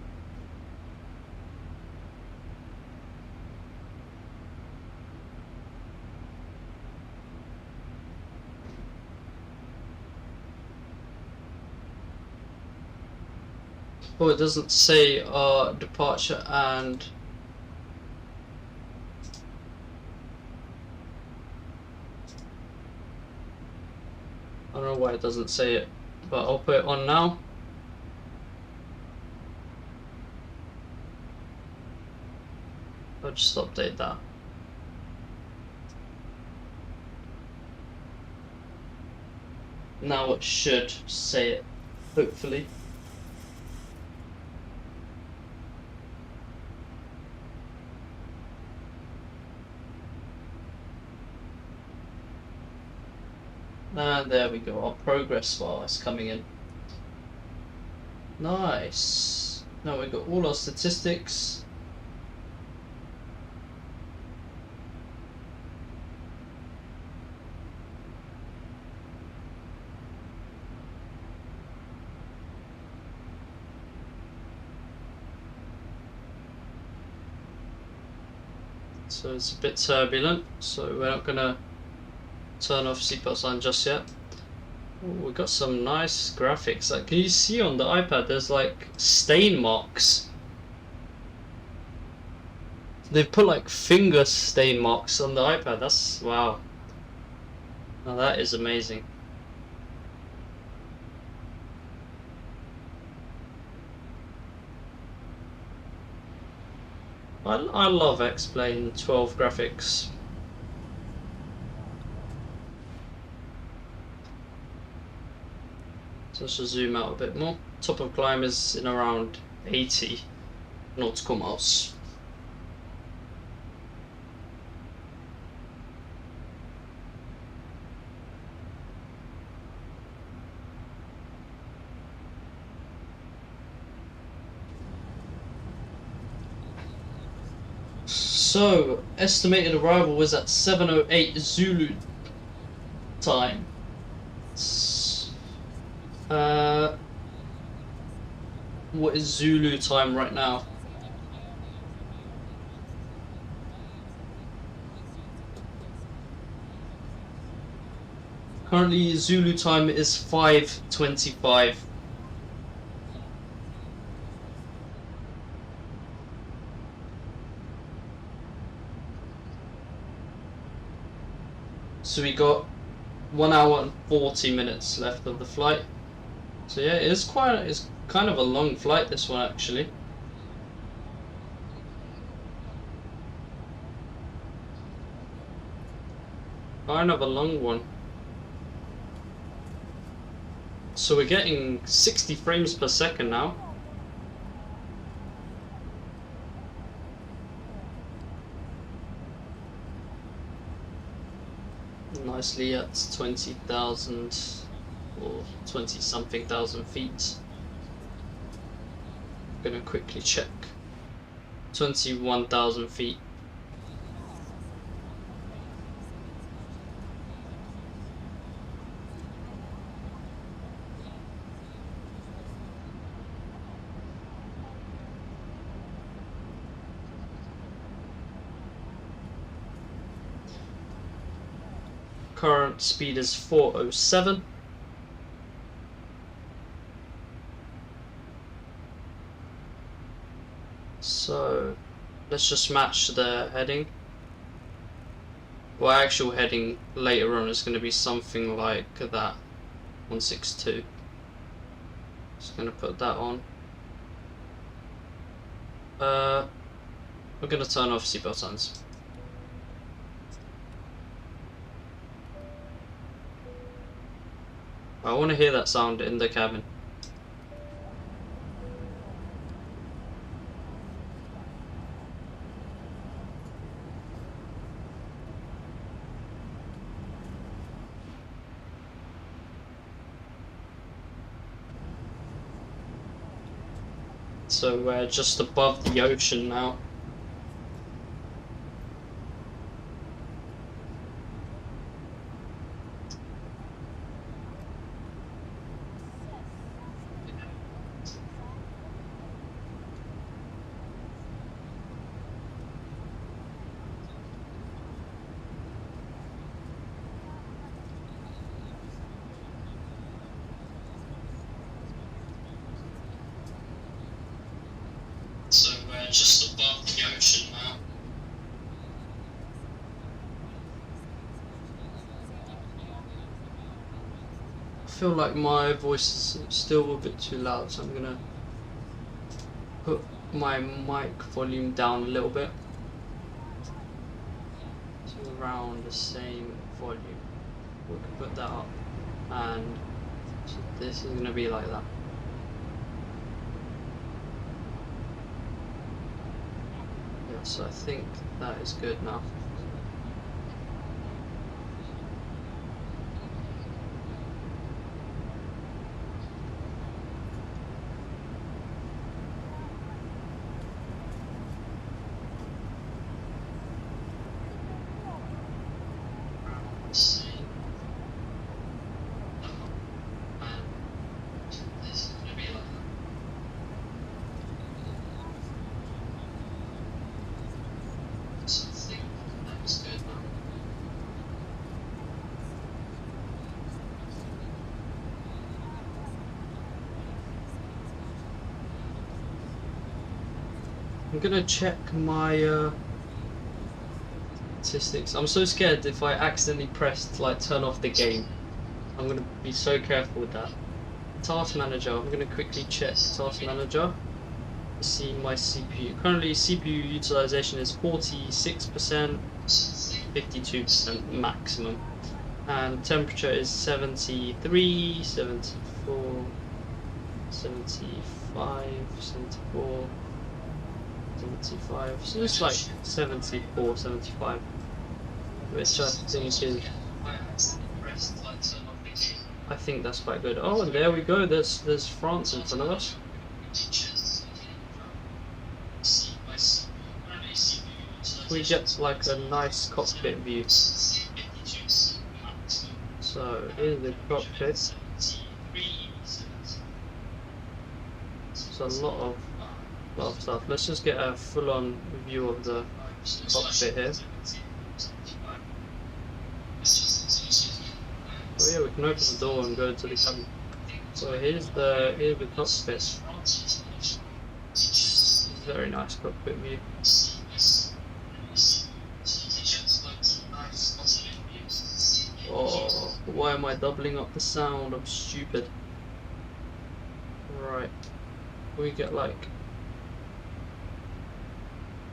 Oh, it doesn't say our departure and I don't know why it doesn't say it, but I'll put it on now. I'll just update that. Now it should say it, hopefully. And there we go, our progress bar is coming in. Nice. Now we've got all our statistics. So it's a bit turbulent, so we're not gonna turn off seatbelt sign just yet. Ooh, we got some nice graphics. Like, can you see on the iPad there's like stain marks? They've put like finger stain marks on the iPad. That's wow. Now that is amazing. I love X-Plane 12 graphics. So let's just zoom out a bit more. Top of climb is in around 80 nautical miles. So, estimated arrival was at 7:08 Zulu time. what is Zulu time right now? Currently Zulu time is 5:25. So we got 1 hour and 40 minutes left of the flight. So yeah, it's kind of a long flight, this one actually. Kind of a long one. So we're getting 60 frames per second now. Nicely at 20,000 or 20 something thousand feet. I'm gonna quickly check. 21,000 feet. Current speed is 407. So let's just match the heading. Well, actual heading later on is going to be something like that, 162. Just going to put that on. We're going to turn off seatbelt signs. I want to hear that sound in the cabin. So we're just above the ocean now. So we're just above the ocean now. I feel like my voice is still a bit too loud, so I'm gonna put my mic volume down a little bit to around the same volume. We can put that up, and so this is gonna be like that. So I think that is good now. I'm gonna check my statistics. I'm so scared if I accidentally pressed like turn off the game. I'm gonna be so careful with that. Task manager. I'm gonna quickly check task manager. See my CPU. Currently CPU utilization is 46%, 52% maximum, and temperature is 73, 74, 75, 74. 75, so it's like 74, 75, which I think that's quite good. Oh, and there we go, there's France in front of us. We get like a nice cockpit view. So here's the cockpit. So a lot of stuff. Let's just get a full-on view of the cockpit here. Oh yeah, we can open the door and go to the cabin. So here's the cockpit. Very nice cockpit view. Oh, why am I doubling up the sound? I'm stupid. Right, we get like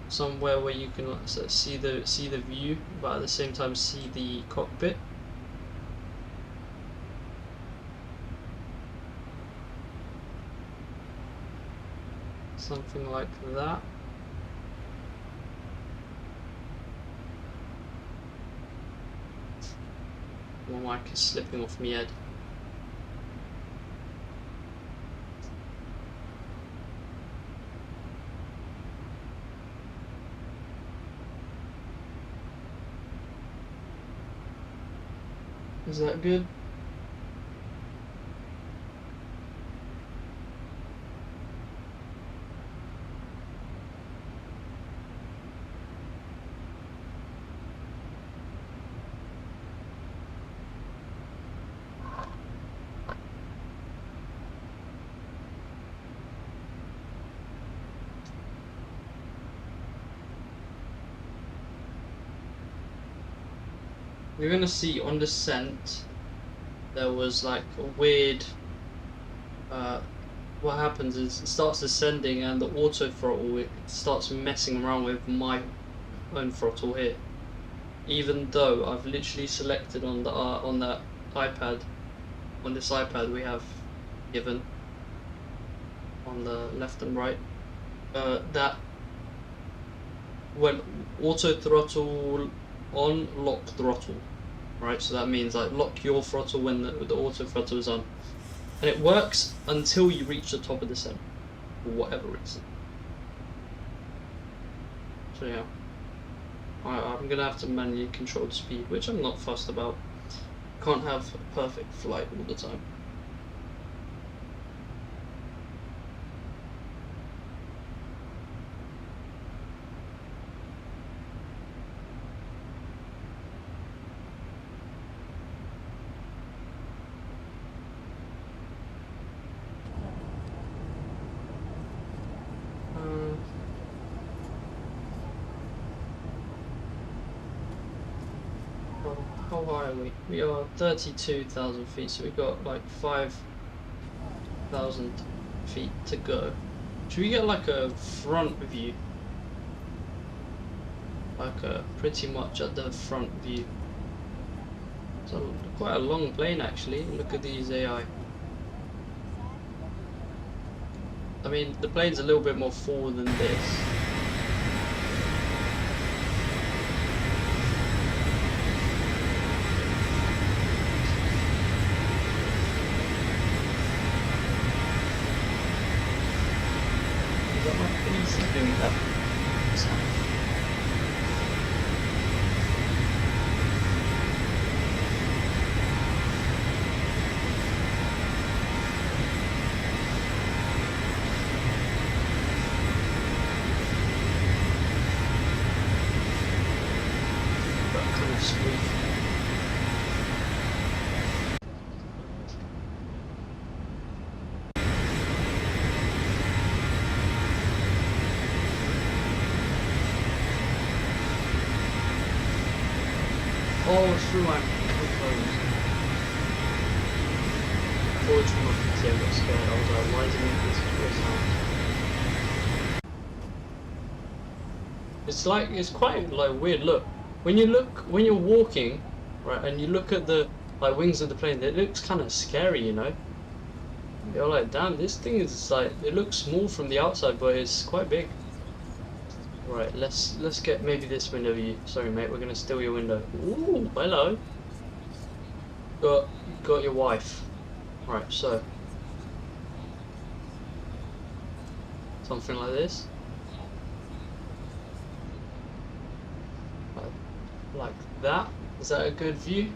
somewhere where you can like, see the view, but at the same time see the cockpit. Something like that. My mic is slipping off my head. Is that good? You're gonna see on descent there was like a weird what happens is it starts descending and the auto throttle it starts messing around with my own throttle here, even though I've literally selected on the iPad, on this iPad we have given on the left and right, that when auto throttle on, lock throttle, right? So that means like lock your throttle when the auto throttle is on, and it works until you reach the top of the descent for whatever reason. So yeah, I'm gonna have to manually control the speed, which I'm not fussed about. Can't have a perfect flight all the time. How high are we? We are 32,000 feet, so we got like 5,000 feet to go. Should we get like a front view? Like pretty much at the front view. It's quite a long plane actually. Look at these AI. I mean, the plane's a little bit more forward than this. Doing that sound. That kind of squeak. Oh, it's through my headphones. I thought it was from my PC, I got scared. I was like, why is it making this weird sound? It's like, it's quite like weird. Look, when you're walking, right, and you look at the like wings of the plane, it looks kind of scary, you know. You're like, damn, this thing is like, it looks small from the outside, but it's quite big. Right, let's get maybe this window view. Sorry mate, we're gonna steal your window. Ooh, hello. Got your wife. Right, so something like this. Like that. Is that a good view?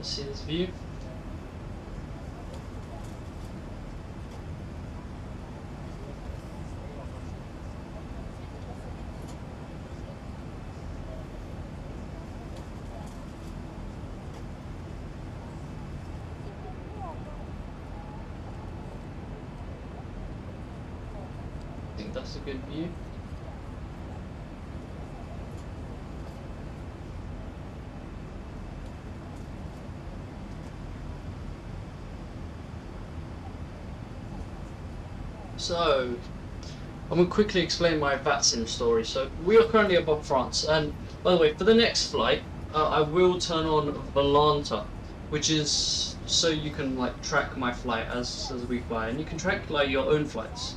Let's see this view. I think that's a good view. So, I'm going to quickly explain my VATSIM story. So, we are currently above France, and by the way, for the next flight, I will turn on Volanta, which is so you can like track my flight as we fly, and you can track like your own flights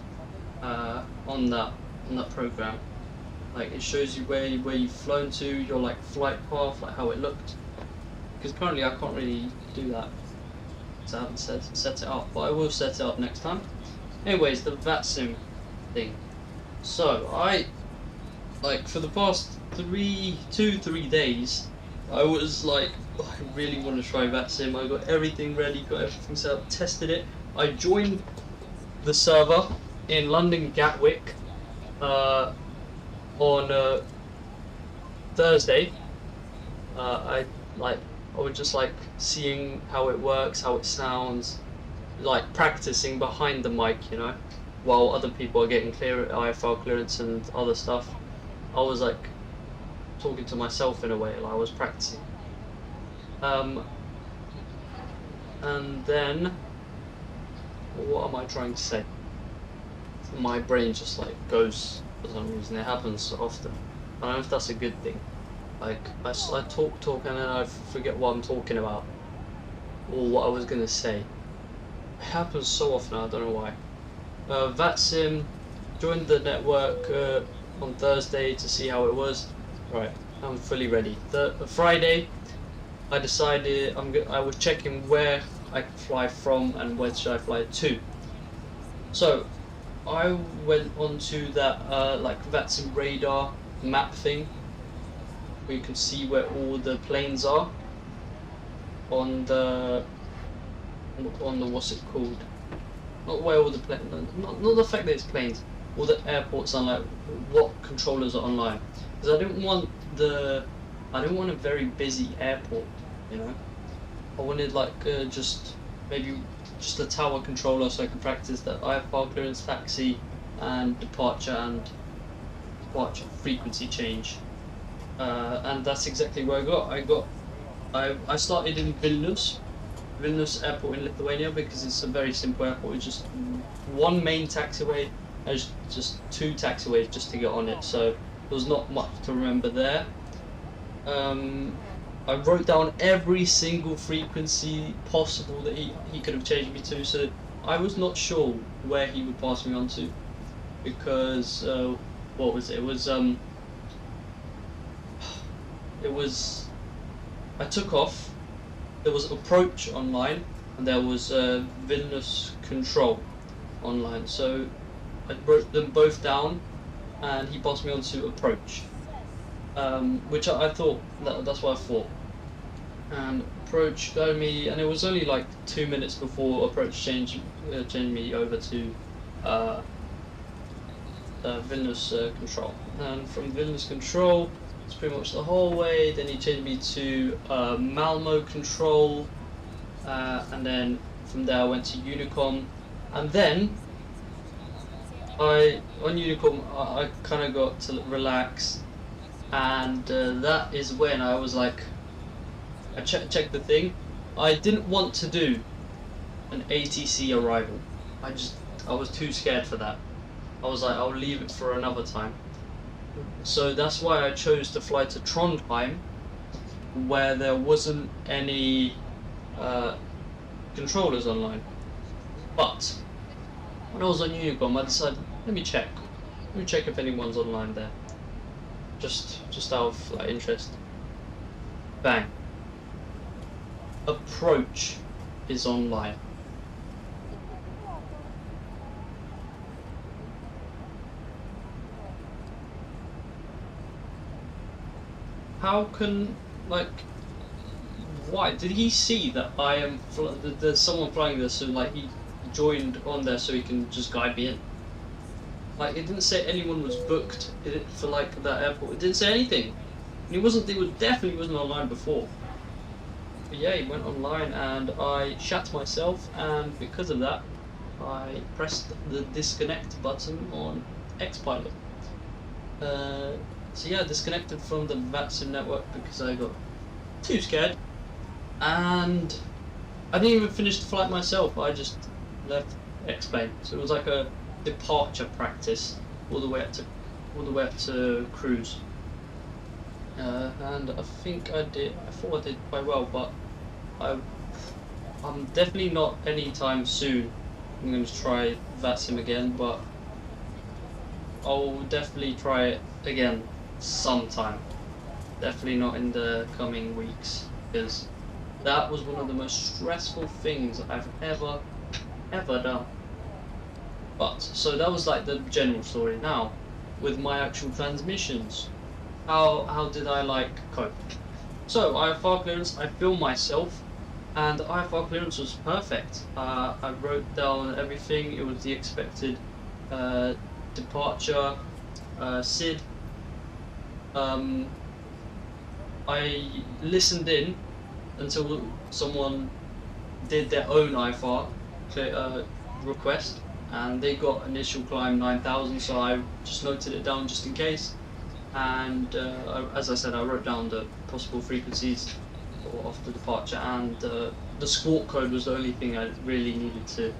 on that program. Like it shows you where you've flown to, your like flight path, like how it looked. Because currently I can't really do that, so I haven't set it up, but I will set it up next time. Anyways, the VATSIM thing. So I like for the past 3 days, I was like, oh, I really want to try VATSIM. I got everything ready, got everything set up, tested it. I joined the server in London Gatwick on Thursday. I was just like seeing how it works, how it sounds, like practicing behind the mic, you know, while other people are getting IFR clearance and other stuff. I was like talking to myself in a way, like I was practicing. And then, what am I trying to say? My brain just like goes for some reason. It happens so often. I don't know if that's a good thing. Like I talk and then I forget what I'm talking about or what I was gonna say. It happens so often. I don't know why. VATSIM joined the network on Thursday to see how it was. Right, I'm fully ready. Friday, I decided I was checking where I could fly from and where should I fly to. So I went onto that like VATSIM radar map thing, where you can see where all the planes are on the what's it called? Not where all the planes, not the fact that it's planes, all the airports and like what controllers are online. Because I didn't want a very busy airport, you know. I wanted like maybe just a tower controller so I can practice the IFR clearance, taxi, and departure frequency change. And that's exactly where I started in Vilnius airport in Lithuania, because it's a very simple airport. It's just one main taxiway. There's just 2 taxiways just to get on it, so there was not much to remember there. I wrote down every single frequency possible that he could have changed me to, so I was not sure where he would pass me on to, because what was it? It was I took off. There was approach online, and there was Vilnius control online. So I wrote them both down, and he passed me on to approach, which I thought that's what I thought. And approach got me, and it was only like 2 minutes before approach changed me over to Vilnius control. And from Vilnius control, it's pretty much the whole way. Then he changed me to Malmo control, and then from there I went to Unicom, and then on Unicom I kind of got to relax, and that is when I was like, I checked the thing. I didn't want to do an ATC arrival. I was too scared for that. I was like, I'll leave it for another time. So that's why I chose to fly to Trondheim, where there wasn't any controllers online. But when I was on Unicom, I decided, let me check if anyone's online there, just out of like, interest. Bang. Approach is online. How can, like, why did he see that I am there's someone flying this, so like he joined on there so he can just guide me in. Like it didn't say anyone was booked for like that airport. It didn't say anything. And he definitely wasn't online before. But yeah, he went online and I shat myself, and because of that I pressed the disconnect button on Xpilot. So yeah, disconnected from the VATSIM network because I got too scared, and I didn't even finish the flight myself. I just left X-plane, so it was like a departure practice all the way up to cruise. And I think I thought I did quite well, but I'm definitely not anytime soon I'm going to try VATSIM again, but I'll definitely try it again sometime. Definitely not in the coming weeks, because that was one of the most stressful things I've ever done. But so that was like the general story. Now with my actual transmissions, how did I like cope? So IFR clearance, I filmed myself, and IFR clearance was perfect. I wrote down everything. It was the expected departure, SID. I listened in until someone did their own IFR request, and they got initial climb 9,000, so I just noted it down just in case. And as I said, I wrote down the possible frequencies of the departure, and the squawk code was the only thing I really needed to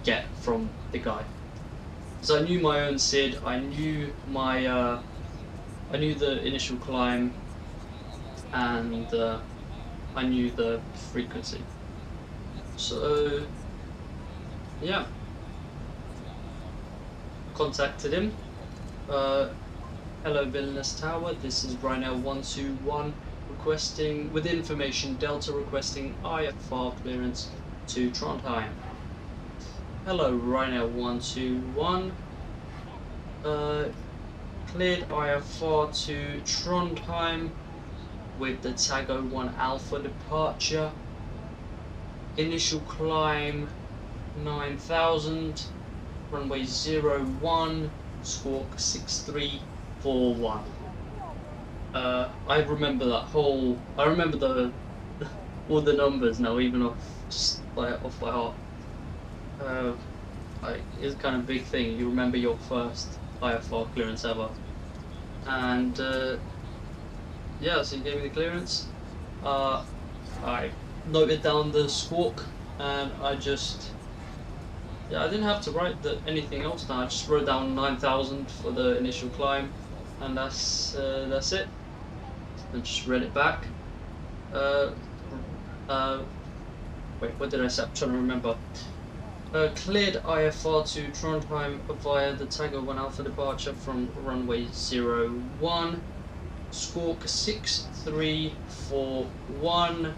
get from the guy. So I knew my own SID, I knew my I knew the initial climb, and I knew the frequency. So yeah, contacted him. Hello Vilnius Tower, this is Rhino 121 requesting, with information, Delta requesting IFR clearance to Trondheim. Hello Rhino 121, cleared IFR to Trondheim with the Tago 1 Alpha departure. Initial climb 9,000, runway 01, squawk 6341. I remember that whole. I remember all the numbers now, even off by heart. It's kind of a big thing. You remember your first IFR clearance ever, and yeah, so he gave me the clearance. I noted down the squawk, and I didn't have to write anything else down. I just wrote down 9,000 for the initial climb, and that's it. I just read it back. Wait, what did I say? I'm trying to remember. Cleared IFR to Trondheim via the Tago 1 Alpha departure from runway 01, squawk 6341,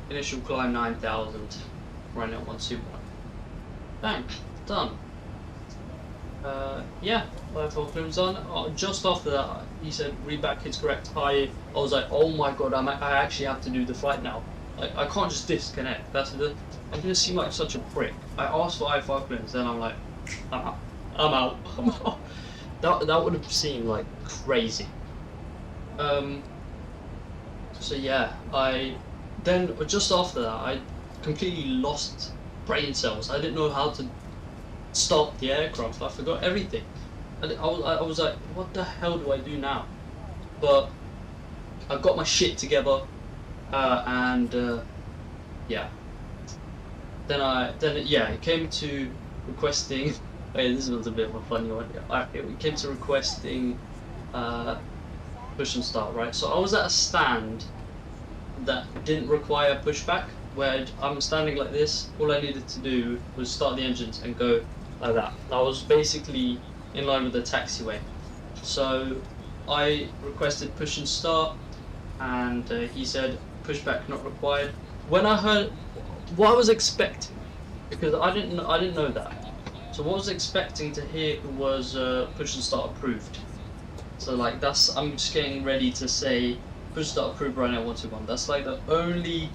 initial climb 9,000, right now 121. Bang, done. Yeah, IFR clearance done. Just after that, he said read back his correct. I was like, oh my god, I actually have to do the flight now. Like, I can't just disconnect. I'm gonna seem like such a prick. I asked for IFR clearance, then I'm like, I'm out. That would have seemed like crazy. So yeah, then just after that, I completely lost brain cells. I didn't know how to start the aircraft. I forgot everything. And I was like, what the hell do I do now? But I got my shit together, and yeah. Then it came to requesting. Hey, this was a bit of a funny one. It came to requesting push and start, right? So I was at a stand that didn't require pushback, where I'm standing like this. All I needed to do was start the engines and go like that. I was basically in line with the taxiway. So I requested push and start, and he said pushback not required. When I heard what I was expecting, because I didn't know that. So what I was expecting to hear was push and start approved. So like I'm just getting ready to say push start approved right now 121. That's like the only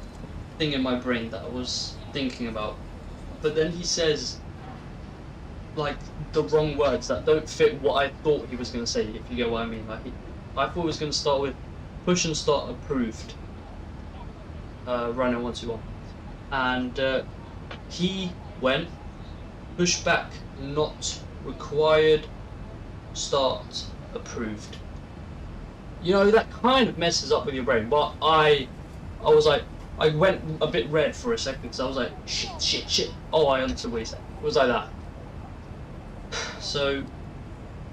thing in my brain that I was thinking about. But then he says like the wrong words that don't fit what I thought he was going to say, if you get what I mean. Like I thought he was going to start with push and start approved right now 121, and he went push back not required, start approved. You know, that kind of messes up with your brain, but I was like, I went a bit red for a second because I was like, shit. Oh, I understood what he said. It was like that. So,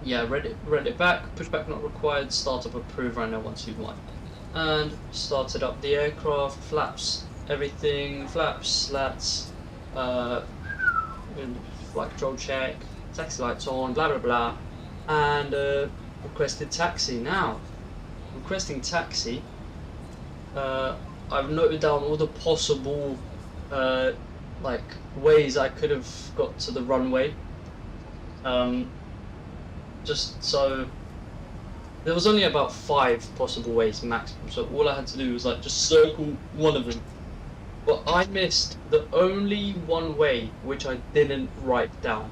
yeah, read it back, push back not required, startup approved right now 121. And started up the aircraft, flaps, everything, flaps, slats, flight control check, taxi lights on, blah blah blah, and requested taxi. Now, requesting taxi, I've noted down all the possible like ways I could have got to the runway. Just so there was only about 5 possible ways maximum, so all I had to do was like just circle one of them. But I missed the only one way which I didn't write down.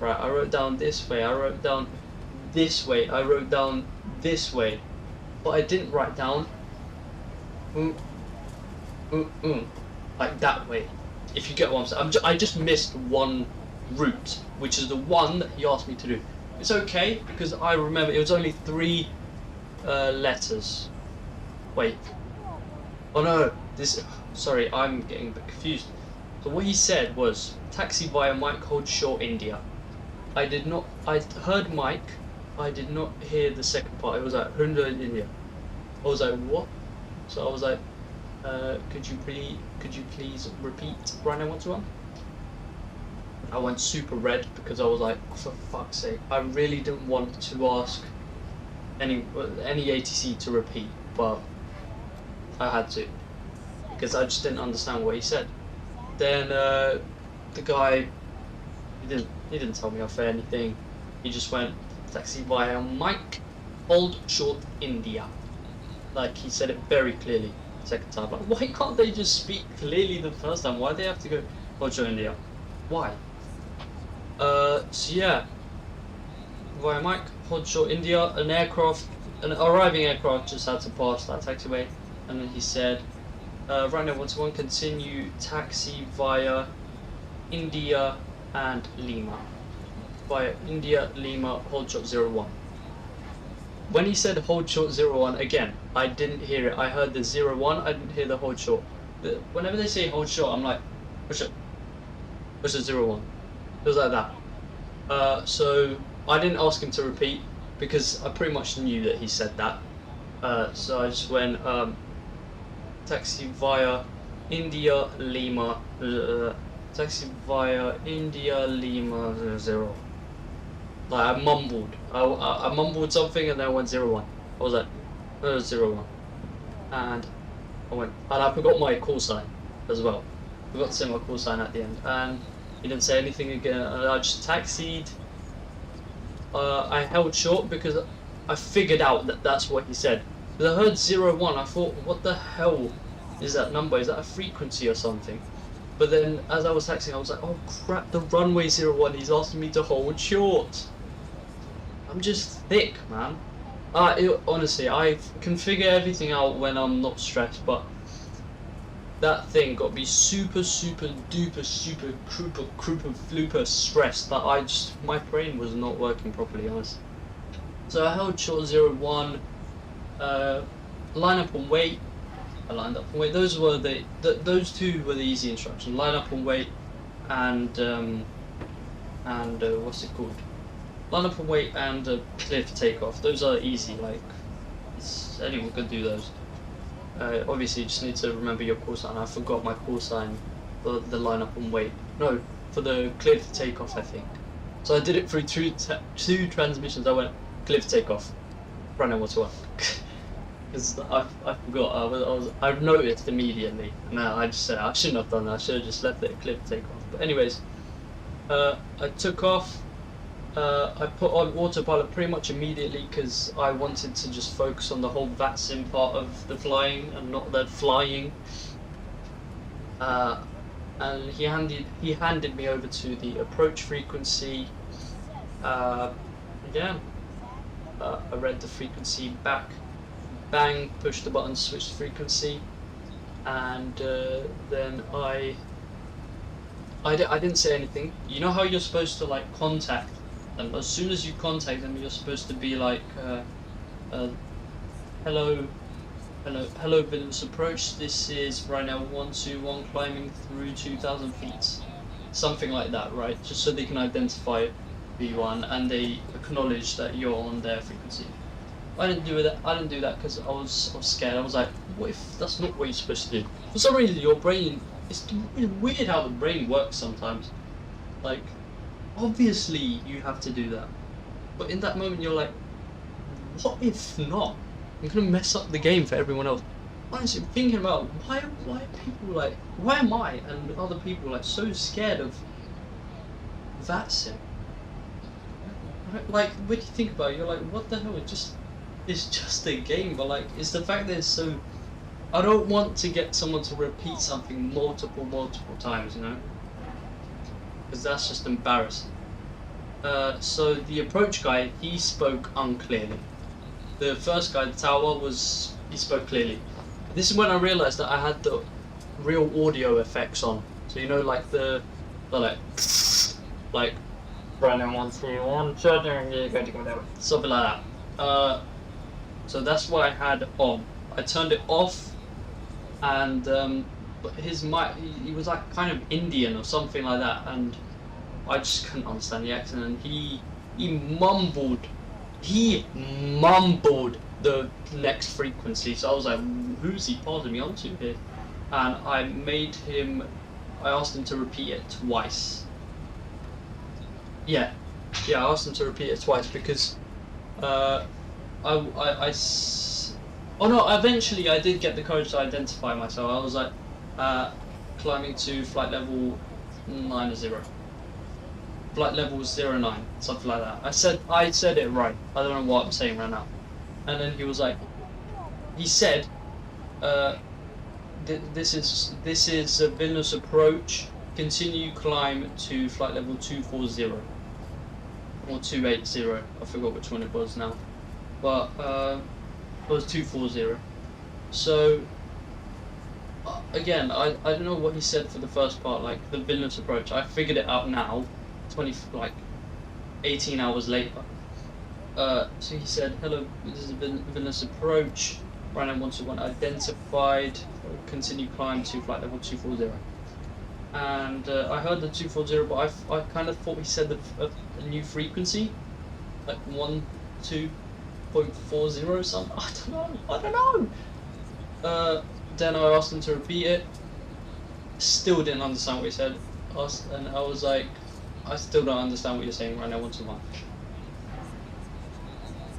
Right, I wrote down this way, I wrote down this way, I wrote down this way, but I didn't write down like that way, if you get what I'm saying. I just missed one route, which is the one that he asked me to do. It's okay, because I remember it was only 3 letters. Wait. Oh no, sorry, I'm getting a bit confused. So what he said was, taxi via Mike hold short India. I heard Mike, I did not hear the second part. It was like, Hyundai India. I was like, what? So I was like, could you please repeat right now 121? I went super red because I was like, for fuck's sake, I really didn't want to ask any ATC to repeat, but I had to because I just didn't understand what he said. Then the guy, he didn't tell me off for anything. He just went taxi via Mike, hold short India. Like he said it very clearly. Second time, like, why can't they just speak clearly the first time? Why do they have to go hold short India? Why? So yeah, via Mike, hold short India, an arriving aircraft just had to pass that taxiway, and then he said, right now 121, continue taxi via India and Lima. Via India, Lima, hold short 01. When he said hold short 01, again, I didn't hear it. I heard the 01, I didn't hear the hold short. Whenever they say hold short, I'm like, push it 01. It was like that. So I didn't ask him to repeat because I pretty much knew that he said that. So I just went taxi via India Lima, taxi via India Lima 0. Like I mumbled. I mumbled something and then I went 01. I was like 01, and I went, and I forgot my call sign as well. I forgot to say my call sign at the end, and he didn't say anything again. I just taxied. I held short because I figured out that that's what he said. Because I heard 01, I thought, what the hell is that number? Is that a frequency or something? But then as I was taxiing, I was like, oh crap, the runway 01, he's asking me to hold short. I'm just thick, man. Honestly, I can figure everything out when I'm not stressed, but that thing got me super duper super crooper flooper stressed that my brain was not working properly, honestly. So I held short 01, line up and wait. I lined up and wait. Those were those two were the easy instructions. Line up and wait, and what's it called? Line up and wait and clear for takeoff. Those are easy. Like anyone could do those. Obviously, you just need to remember your call sign. I forgot my call sign for the line up and wait. No, for the clear for takeoff, I think. So I did it through two transmissions. I went clear for takeoff, running what's what. Because I forgot. I noticed immediately. And I just said I shouldn't have done that. I should have just left it clear for takeoff. But anyways, I took off. I put on autopilot pretty much immediately because I wanted to just focus on the whole VATSIM part of the flying and not the flying. And he handed me over to the approach frequency. Yeah, I read the frequency back, bang, push the button, switch the frequency, and then I didn't say anything. You know how you're supposed to like contact them? As soon as you contact them, you're supposed to be like, hello, Villainous Approach. This is right now 121 climbing through 2,000 feet, something like that, right? Just so they can identify who you are and they acknowledge that you're on their frequency. I didn't do that. I didn't do that because I was scared. I was like, what if that's not what you're supposed to do? For some reason, your brain. It's weird how the brain works sometimes. Like, obviously you have to do that, but in that moment you're like, what if not? I'm gonna mess up the game for everyone else. Honestly, thinking about why people like, why am I and other people like so scared of VATSIM? Like, when you think about it, you're like, what the hell? It's just a game, but like, it's the fact that it's so. I don't want to get someone to repeat something multiple times, you know, because that's just embarrassing. So the approach guy, he spoke unclearly. The first guy, the tower, he spoke clearly. This is when I realized that I had the real audio effects on. So you know, like the like Brandon 131, something like that. So that's what I had on. I turned it off, and but his mic, he was like kind of Indian or something like that, and I just couldn't understand the accent, and he mumbled the next frequency. So I was like, who's he passing me on to here? And I asked him to repeat it twice. Yeah, I asked him to repeat it twice because oh no, eventually I did get the courage to identify myself. I was like, climbing to flight level 90. Flight level 09, something like that. I said it right. I don't know what I'm saying right now. And then he was like, he said, this is a Villainous Approach. Continue climb to flight level 240 or 280. I forgot which one it was now, but it was 240. So again, I don't know what he said for the first part, like the Villainous Approach. I figured it out now, 18 hours later. So he said, hello, this is a Villainous Approach. Right now 121 identified. Continue climb to flight level 240. And I heard the 240, but I kind of thought he said a new frequency, like 12.40 or something. I don't know. Then I asked him to repeat it. Still didn't understand what he said. And I was like, I still don't understand what you're saying right now, 121.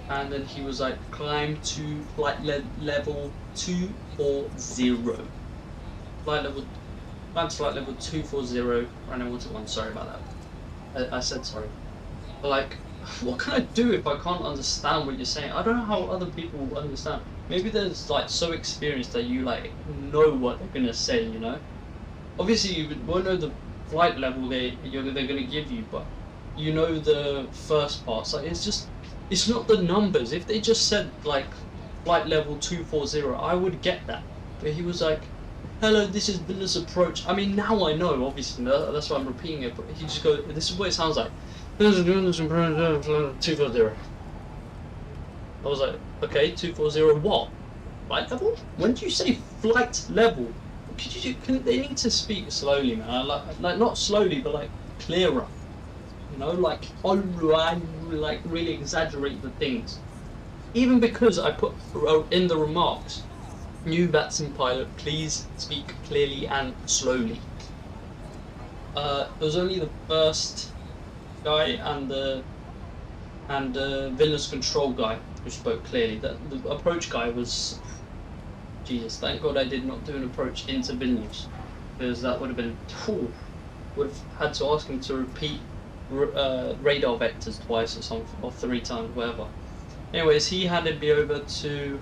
And then he was like, climb to flight level 240. Climb to flight level 240, right now 121. Sorry about that. I said sorry. But like, what can I do if I can't understand what you're saying? I don't know how other people will understand. Maybe they're like so experienced that you like know what they're gonna say, you know? Obviously you won't know the flight level they're gonna give you, but you know the first parts. Like, it's not the numbers. If they just said like flight level 240, I would get that. But he was like, hello, this is Villainous Approach. I mean, now I know, obviously, that's why I'm repeating it, but he just goes, this is what it sounds like. 240. I was like, okay, 240 what? Flight level? When do you say flight level? They need to speak slowly, man. Like not slowly, but like clearer. You know, like really exaggerate the things. Even because I wrote in the remarks, new VATSIM pilot, please speak clearly and slowly. It was only the first guy and the Villainous Control guy who spoke clearly. The approach guy was, Jesus, thank God I did not do an approach into Villainous, because that would have been, would have had to ask him to repeat radar vectors twice or something, or 3 times, whatever. Anyways, he handed me over to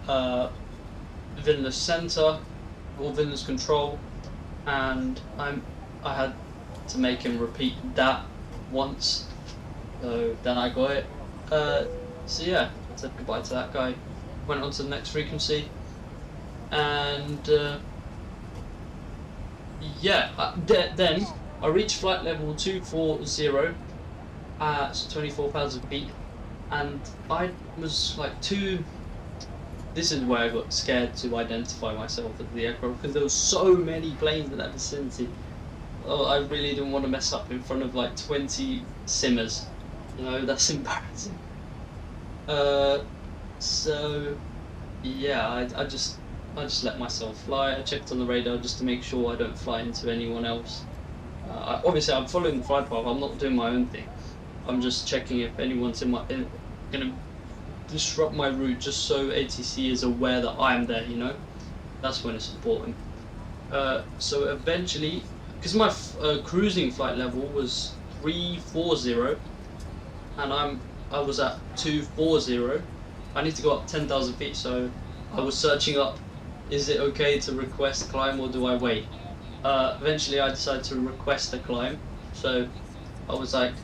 Vilnius Center or Vilnius Control, and I had to make him repeat that once. So then I got it. So yeah, I said goodbye to that guy. Went on to the next frequency, and yeah, then I reached flight level 240 at 24,000 feet, and I was like this is where I got scared to identify myself as the aircraft, because there were so many planes in that vicinity. Oh, I really didn't want to mess up in front of like 20 simmers. You know, that's embarrassing. So yeah, I just let myself fly. I checked on the radar just to make sure I don't fly into anyone else. Obviously, I'm following the flight path. I'm not doing my own thing. I'm just checking if anyone's gonna disrupt my route, just so ATC is aware that I am there. You know, that's when it's important. So eventually, because my cruising flight level was 340, and I was at 240. I need to go up 10,000 feet, so I was searching up, is it okay to request climb or do I wait? Eventually I decided to request a climb, so I was like,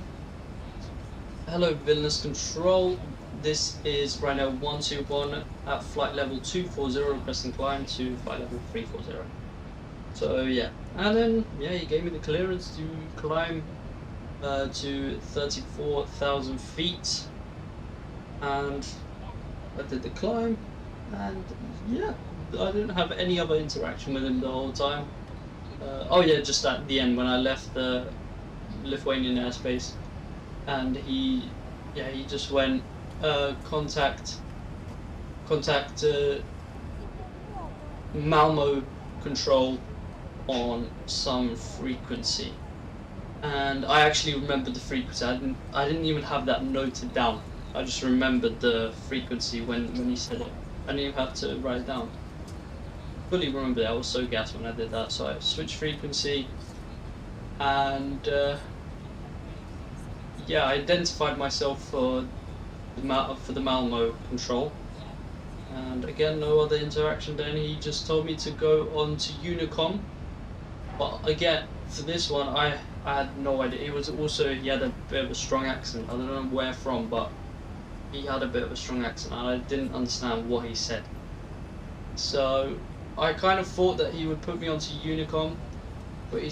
hello Vilnius Control, this is right now 121 at flight level 240, requesting climb to flight level 340. So yeah, and then yeah, he gave me the clearance to climb to 34,000 feet, and I did the climb, and yeah, I didn't have any other interaction with him the whole time. Oh yeah, just at the end when I left the Lithuanian airspace, and he just went contact Malmo control on some frequency, and I actually remembered the frequency. I didn't even have that noted down. I just remembered the frequency when he said it. I didn't even have to write it down. Fully remember it. I was so gassed when I did that. So I switched frequency, and yeah, I identified myself for the Malmo control. And again, no other interaction. Then he just told me to go on to Unicom. But again, for this one, I had no idea. He had a bit of a strong accent. I don't know where from, but he had a bit of a strong accent, and I didn't understand what he said. So I kind of thought that he would put me onto Unicom, but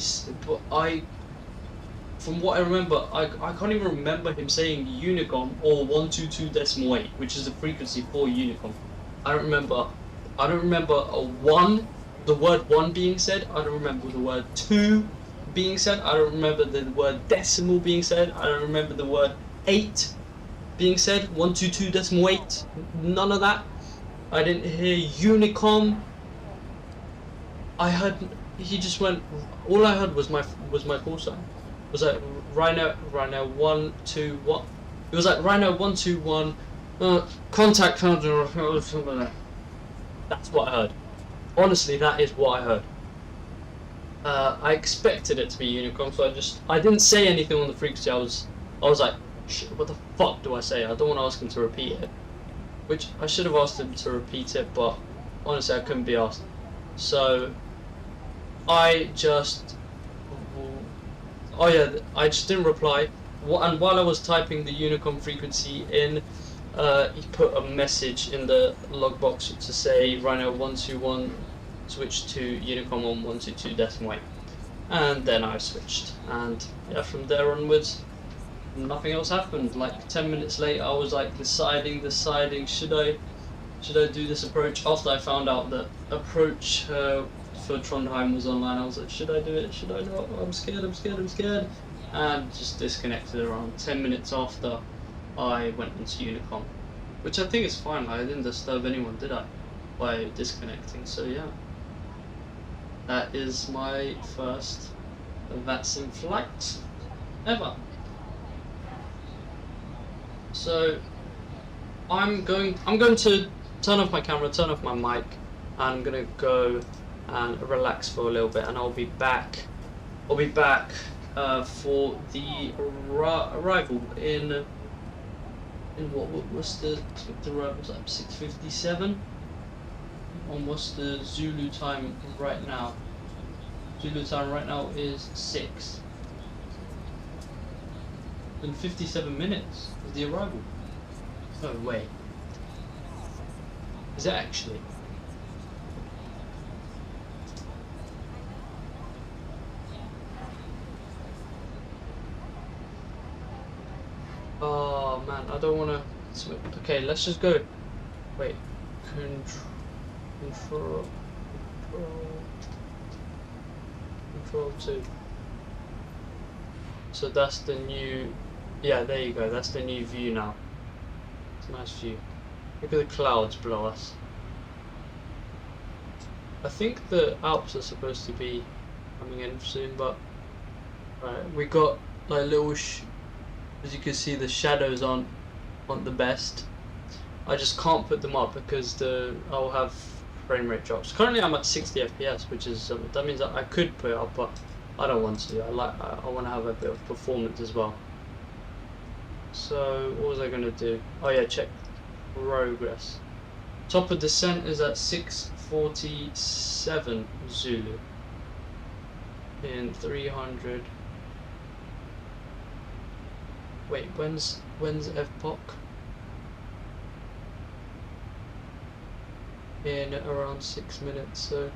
from what I remember, I can't even remember him saying Unicom or 122.8, which is the frequency for Unicom. I don't remember the word 1 being said. I don't remember the word 2 being said. I don't remember the word decimal being said. I don't remember the word 8 being said. 122.8. None of that. I didn't hear Unicom. He just went. All I heard was my call sign. It was like Rhino 121. It was like Rhino 121. Contact or something like that. That's what I heard. Honestly, that is what I heard. I expected it to be Unicom, so I didn't say anything on the frequency. I was like, shit, what the fuck do I say? I don't want to ask him to repeat it. Which I should have asked him to repeat it, but honestly, I couldn't be asked. So I just didn't reply. And while I was typing the Unicom frequency in, he put a message in the logbox to say Rhino 121 switch to Unicom on 122.8, and then I switched, and yeah, from there onwards nothing else happened. Like 10 minutes later I was like deciding should I do this approach. After I found out that approach for Trondheim was online, I was like, should I do it, should I not? I'm scared, and just disconnected around 10 minutes after I went into Unicom, which I think is fine. I didn't disturb anyone, did I, by disconnecting? So yeah, that is my first VATSIM flight ever. So I'm going to turn off my camera, turn off my mic, and I'm gonna go and relax for a little bit, and I'll be back for the arrival in what's the arrival time? 6:57. And what's the Zulu time right now? Zulu time right now is 6. In 57 minutes is the arrival. No way. Is it actually? Oh man, I don't wanna. Okay, let's just go. Wait. Control 2. So that's the new. Yeah, there you go. That's the new view now. It's a nice view. Look at the clouds below us. I think the Alps are supposed to be coming in soon, but right, we got like little. As you can see, the shadows aren't the best. I just can't put them up because I'll have frame rate drops. Currently, I'm at 60 FPS, which is that means that I could put it up, but I don't want to. I want to have a bit of performance as well. So what was I gonna do? Oh yeah, check progress. Top of descent is at 6:47 Zulu in 300. Wait, when's FPOC? In around 6 minutes. So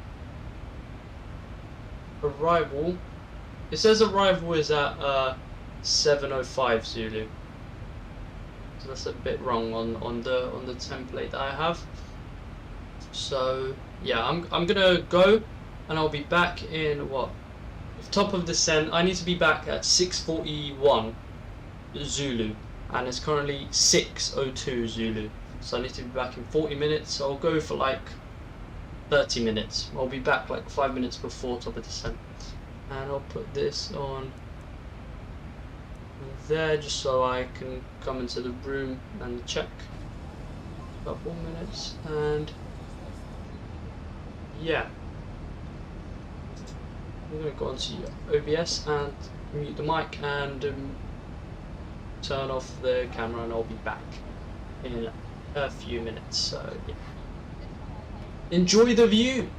arrival. It says arrival is at 7:05 Zulu. So that's a bit wrong on the template that I have. So yeah, I'm gonna go, and I'll be back in what? Top of descent. I need to be back at 6:41 Zulu, and it's currently 6:02 Zulu. So I need to be back in 40 minutes. So I'll go for like 30 minutes. I'll be back like 5 minutes before top of descent, and I'll put this on there just so I can come into the room and check. About 4 minutes, and yeah, I'm gonna go onto OBS and mute the mic and turn off the camera, and I'll be back in a few minutes. So yeah, enjoy the view.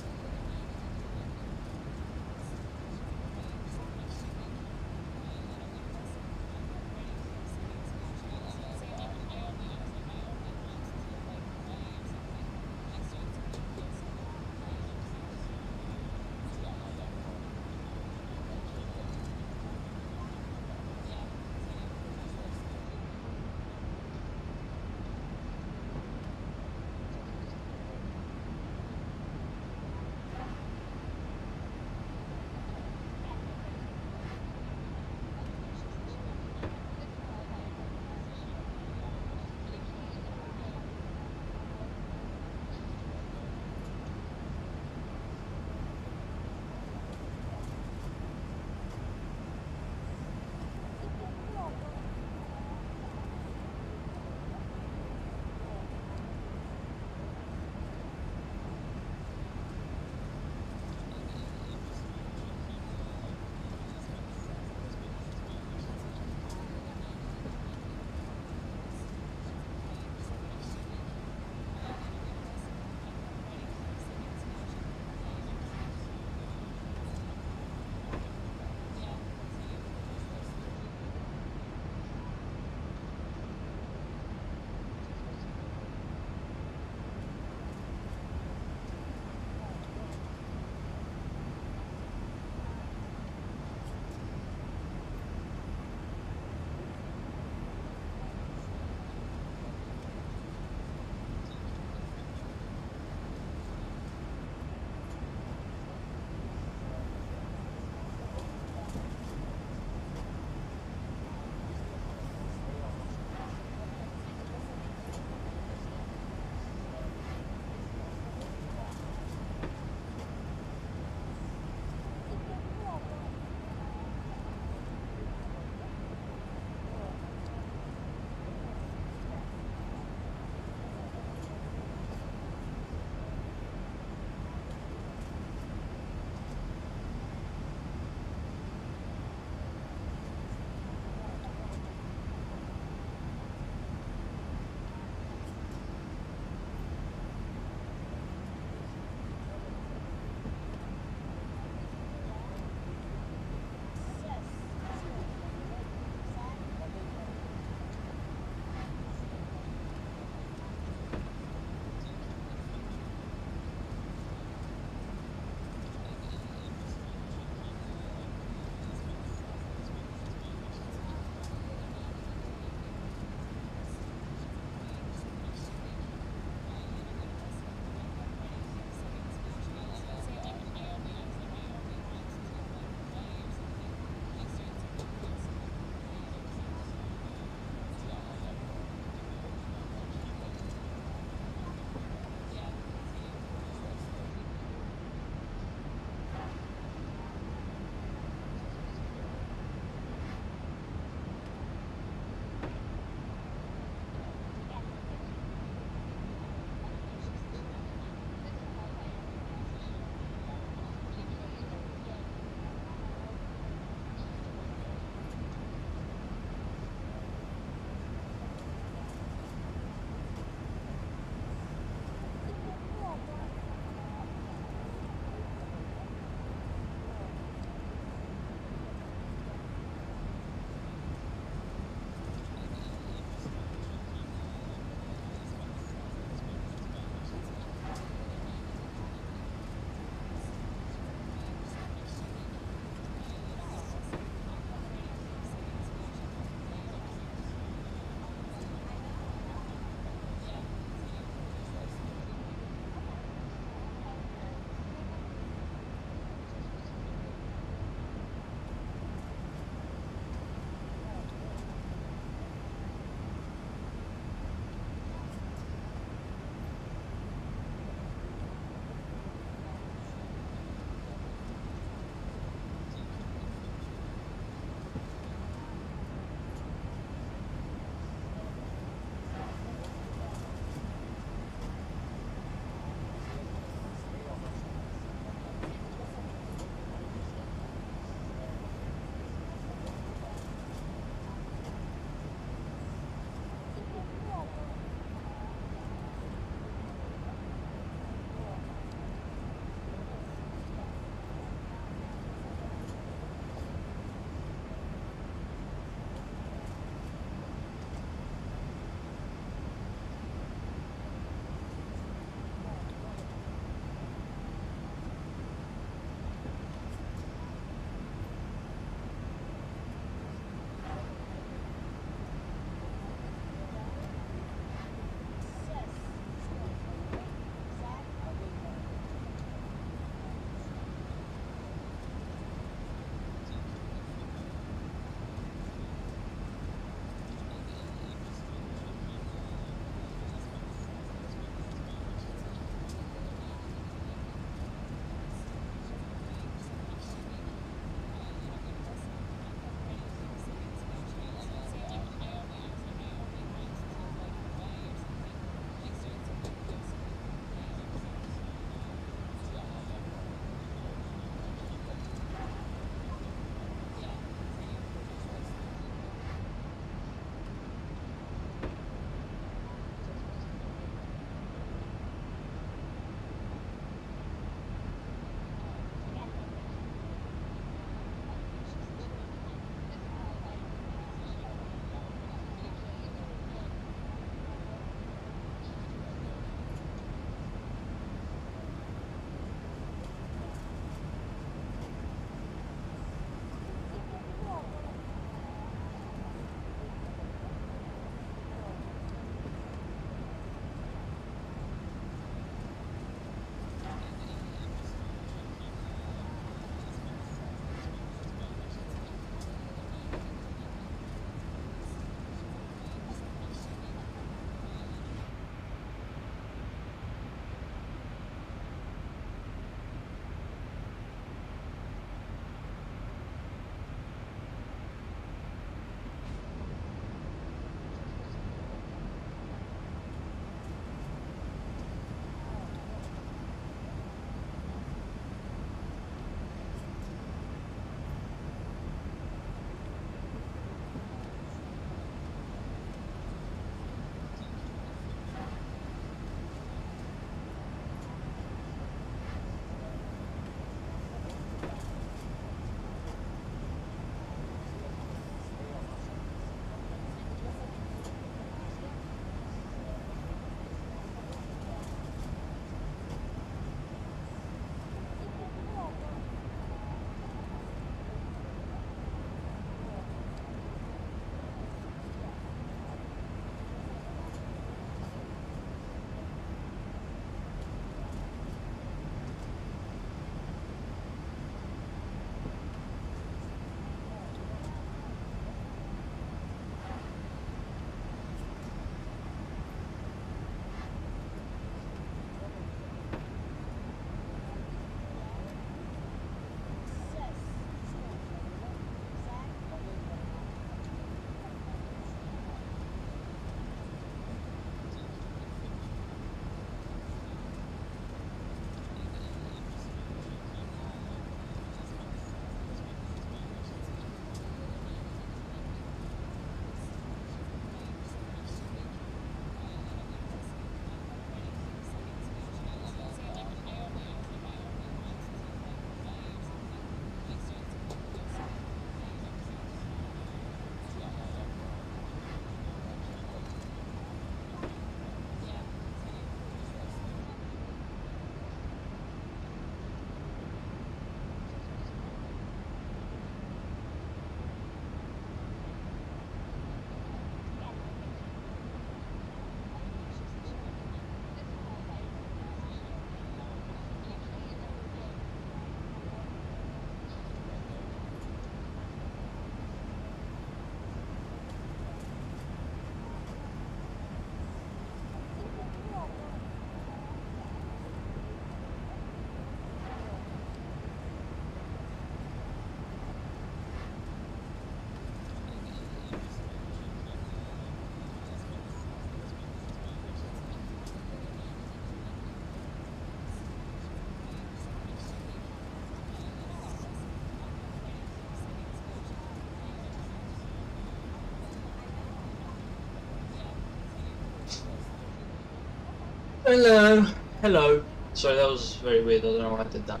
Hello. Hello. Sorry, that was very weird. I don't know why I did that.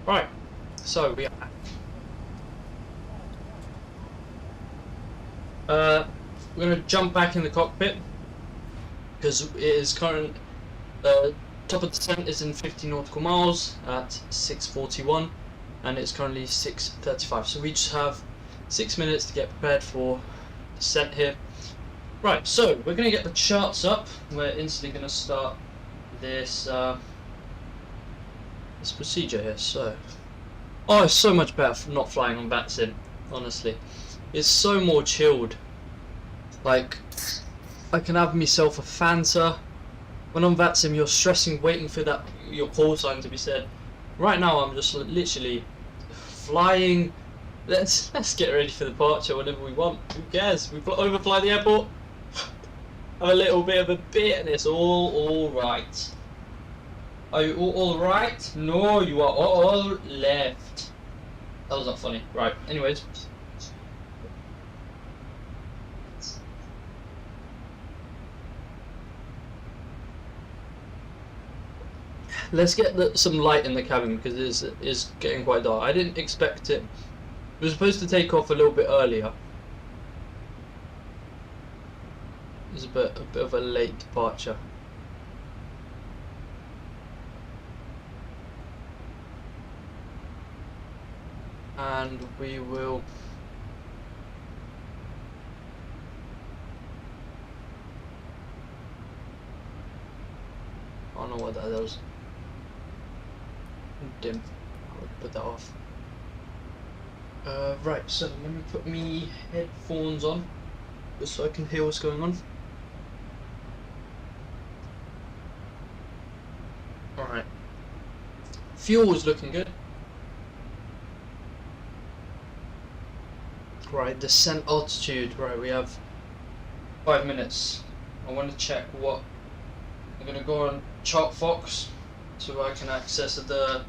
Right. So we are. We're gonna jump back in the cockpit because it is current. Top of descent is in 50 nautical miles at 6:41, and it's currently 6:35. So we just have 6 minutes to get prepared for descent here. Right. So we're gonna get the charts up. We're instantly gonna start this this procedure here. So, oh, it's so much better for not flying on VATSIM. Honestly, it's so more chilled. Like, I can have myself a Fanta. When on VATSIM, you're stressing, waiting for that your call sign to be said. Right now, I'm just literally flying. Let's get ready for departure whenever we want. Who cares? We overfly the airport. Have a little bit of a beer, and it's all right. Are you all right? No, you are all left. That was not funny. Right. Anyways. Let's get some light in the cabin because it is getting quite dark. I didn't expect it. We were supposed to take off a little bit earlier. It was a bit of a late departure. And we will I don't know what that is. Dim. I'll put that off. Right, so let me put me headphones on just so I can hear what's going on. Alright. Fuel is looking good. Right, descent altitude. Right, we have 5 minutes. I want to check what. I'm going to go on ChartFox so I can access the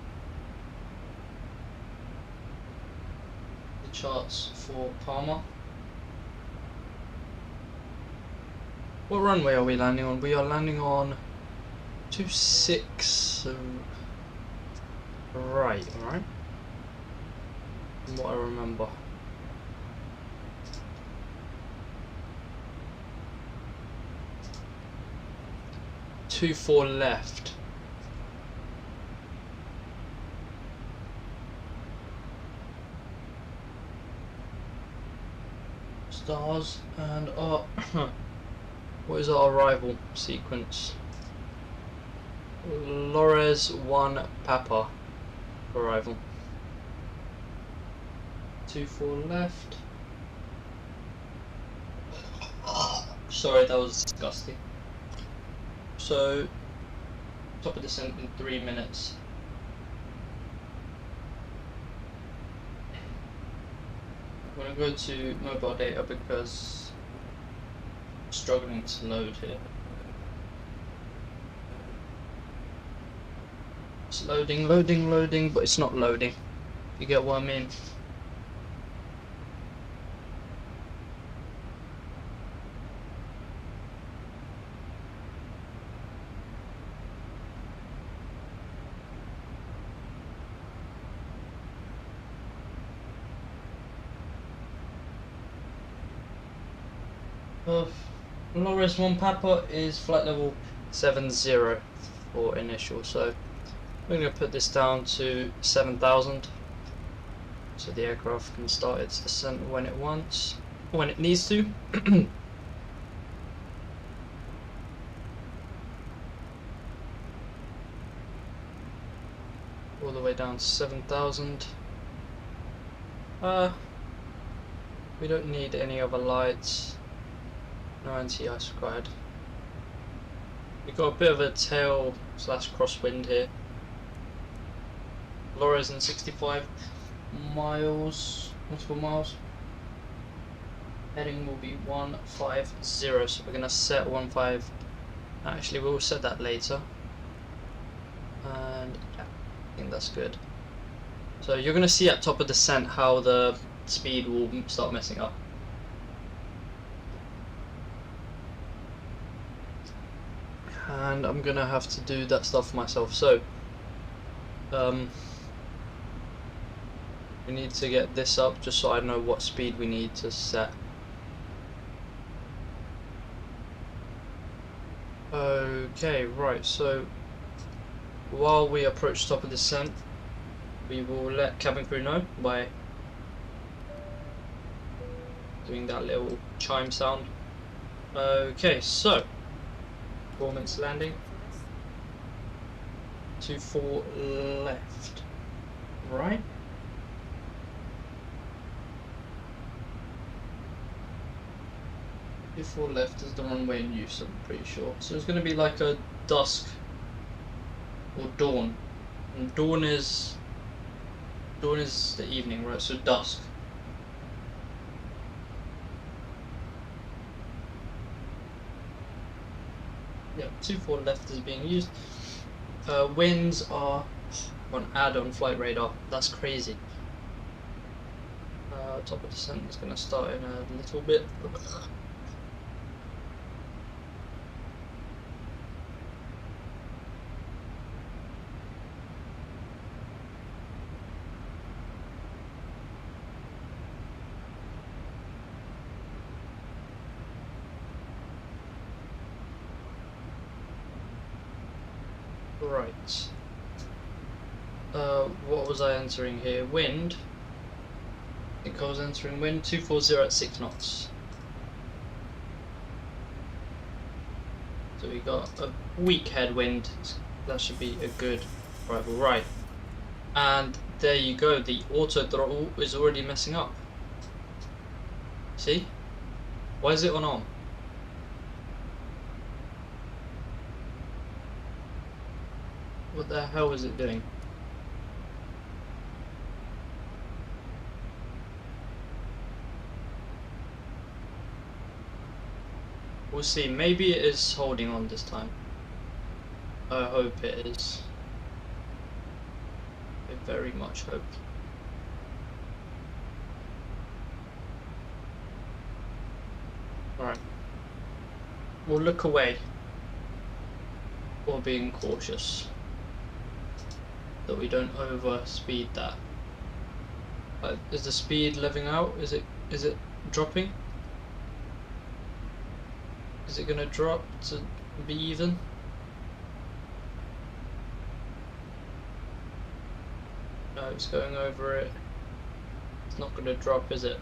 charts for Palma. What runway are we landing on? We are landing on 26. So right, alright. From what I remember. 24 left. Stars and our what is our arrival sequence? Lores 1 Papa arrival. 24 left. Sorry, that was disgusting. So, top of descent in 3 minutes. I'm going to go to mobile data because I'm struggling to load here. It's loading, but it's not loading. You get what I mean? Lores 1 Papa is flight level 70 for initial, so we're going to put this down to 7,000 so the aircraft can start its descent when it wants, when it needs to. All the way down to 7,000. We don't need any other lights. No anti-ice required. We've got a bit of a tail / crosswind here. Lores in 65 miles, nautical miles. Heading will be 150, so we're gonna set 15. Actually, we'll set that later. And yeah, I think that's good. So you're gonna see at top of descent how the speed will start messing up. and I'm gonna have to do that stuff myself. So we need to get this up just so I know what speed we need to set. Okay, right, so while we approach top of descent, we will let cabin crew know by doing that little chime sound. Okay, so performance landing. 24 left, right? Before left is the runway in use, I'm pretty sure. So it's going to be like a dusk or dawn. And dawn is the evening, right? So dusk. Yeah, 24 left is being used. Winds are on add-on flight radar. That's crazy. Top of descent is going to start in a little bit. Right. What was I entering here? Wind. I think I was entering wind 240 at 6 knots. So we got a weak headwind. That should be a good arrival. Right. And there you go. The auto throttle is already messing up. See? Why is it on? What the hell is it doing? We'll see. Maybe it is holding on this time. I hope it is. I very much hope. Alright. We'll look away. While being cautious. That we don't overspeed that. Is the speed leveling out? Is it dropping? Is it gonna drop to be even? No, it's going over it. It's not gonna drop, is it?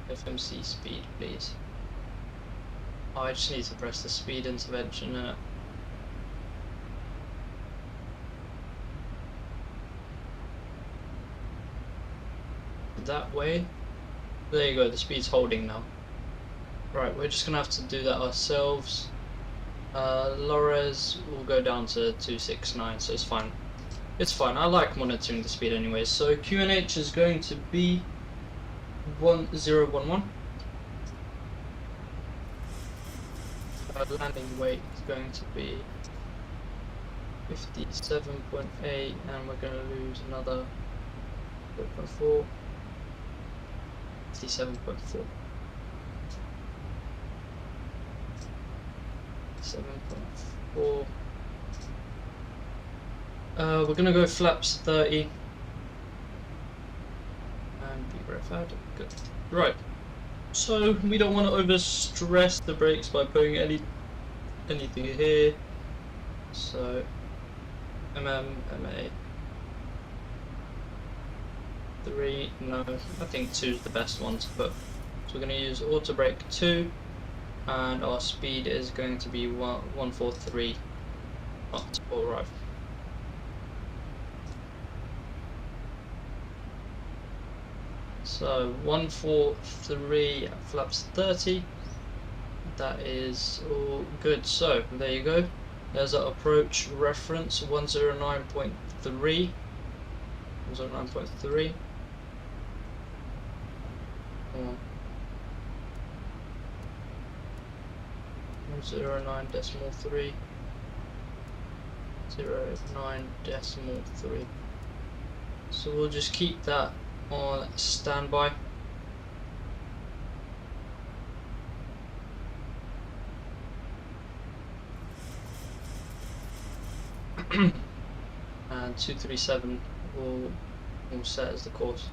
FMC speed, please. Oh, I just need to press the speed intervention in it. That way. There you go, the speed's holding now. Right, we're just gonna have to do that ourselves. Lores will go down to 269, so it's fine. It's fine, I like monitoring the speed anyway. So QNH is going to be 1011. Landing weight is going to be 57.8, and we're going to lose another 0.4. 57.4. 7.4. We're gonna go flaps 30 and be verified. Good. Right. So we don't want to overstress the brakes by putting anything here. So MA 3, no, I think 2 is the best one to put. So we're going to use auto brake 2, and our speed is going to be 143 knots. Alright. So 143 at flaps 30. That is all good. So there you go. There's our approach reference 109.3. 109.3. 109.3. 09.3. So we'll just keep that on standby. and 237 will set as the course.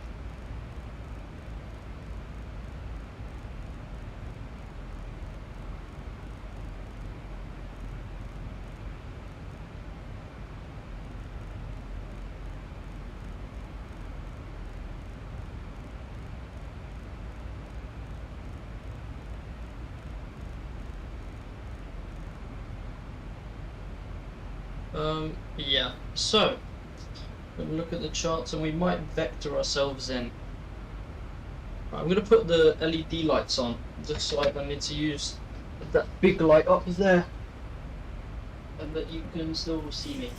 Yeah, so we'll look at the charts and we might vector ourselves in. Right, I'm going to put the LED lights on, just so I don't need to use that big light up there, and that you can still see me.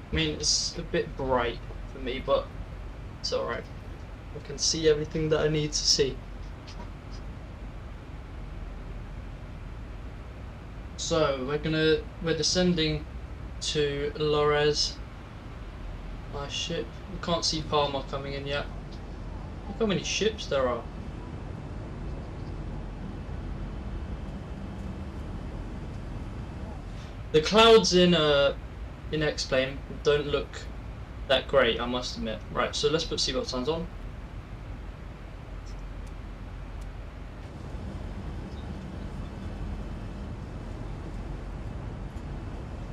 I mean, it's a bit bright for me, but it's alright. I can see everything that I need to see. So we're descending to Lores. My ship. We can't see Palma coming in yet. Look how many ships there are. The clouds in X-Plane don't look that great, I must admit. Right, so let's put seatbelt signs on.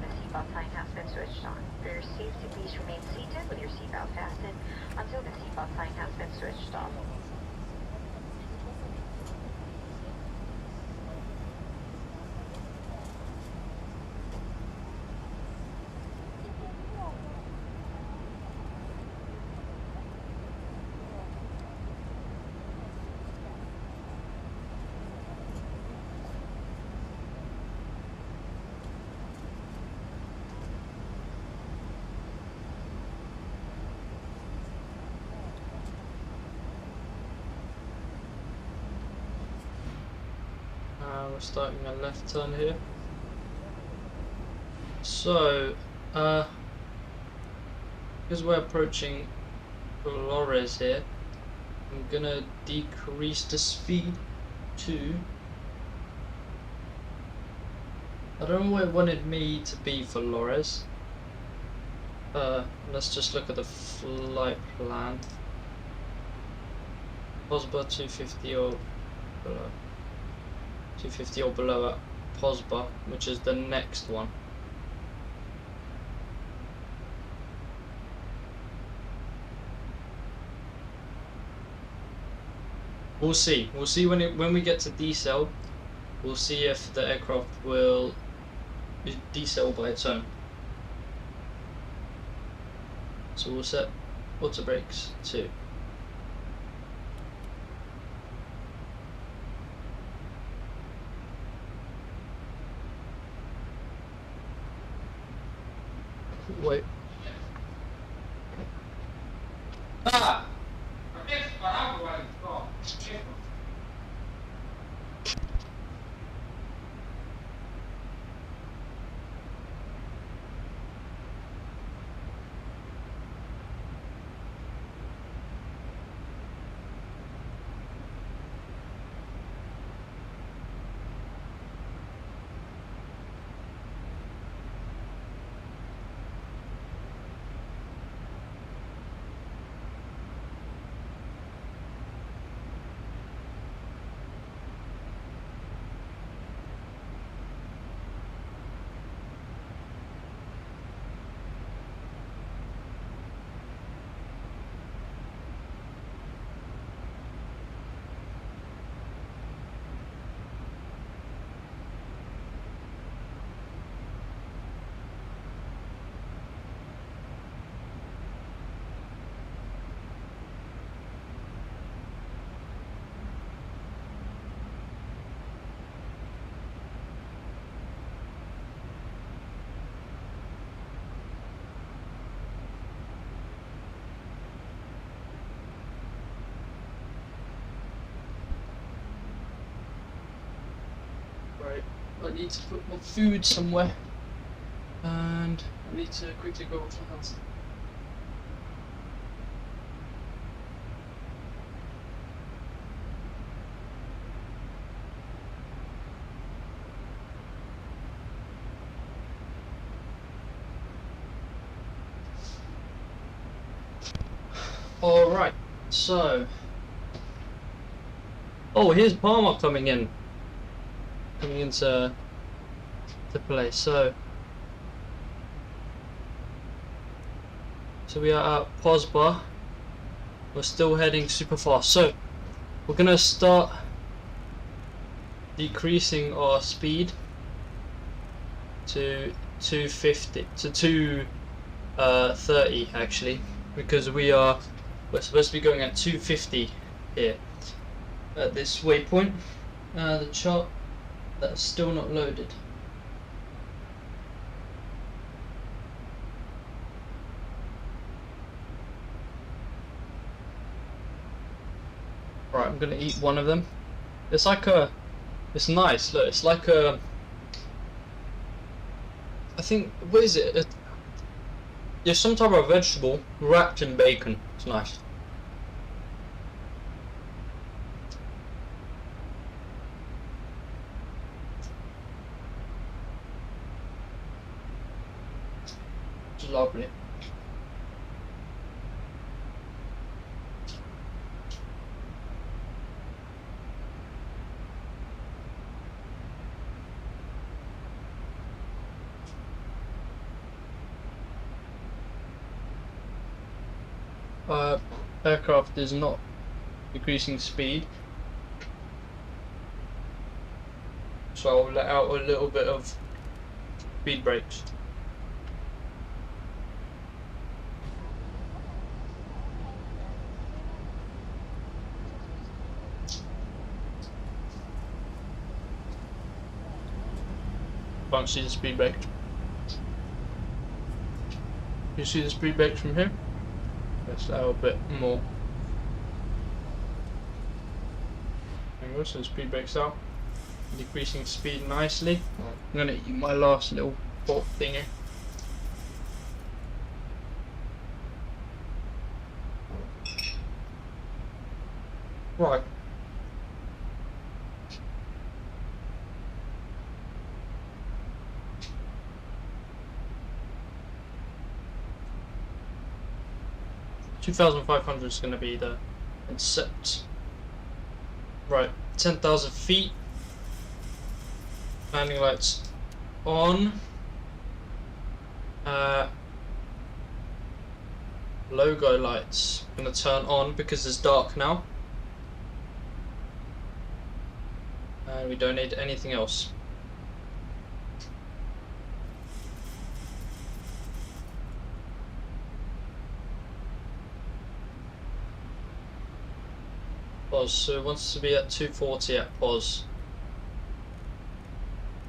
The seatbelt sign has been switched on. For your safety, please remain seated with your seatbelt fastened until the seatbelt sign has been switched off. We're starting a left turn here. So, because we're approaching Flores here, I'm gonna decrease the speed to, I don't know where it wanted me to be for Flores. Let's just look at the flight plan. Posba 250 or below. 250 or below at Posba, which is the next one. We'll see. We'll see when we get to decel. We'll see if the aircraft will decel by its own. So we'll set auto brakes to. Wait. Ah! Right, I need to put my food somewhere. need to quickly go off the house. Alright, so... Oh, here's Palma coming into play. So we are at Posba. We're still heading super fast. So we're gonna start decreasing our speed to 250 to 230 actually, because we're supposed to be going at 250 here at this waypoint. The chart that's still not loaded. Right, I'm gonna eat one of them. It's like it's nice. Look, it's like I think, what is it? There's some type of vegetable wrapped in bacon. It's nice. It's lovely. Aircraft is not decreasing speed, so I'll let out a little bit of speed brakes. Can't see the speed brake. You see the speed brakes from here? Let's let out a bit more. There we go, so the speed brakes out. Decreasing speed nicely. I'm gonna eat my last little pork thingy. Right. $2,500 is going to be the incept. Right, 10,000 feet. Landing lights on. Logo lights going to turn on because it's dark now. And we don't need anything else. Pause, so it wants to be at 240 at pause.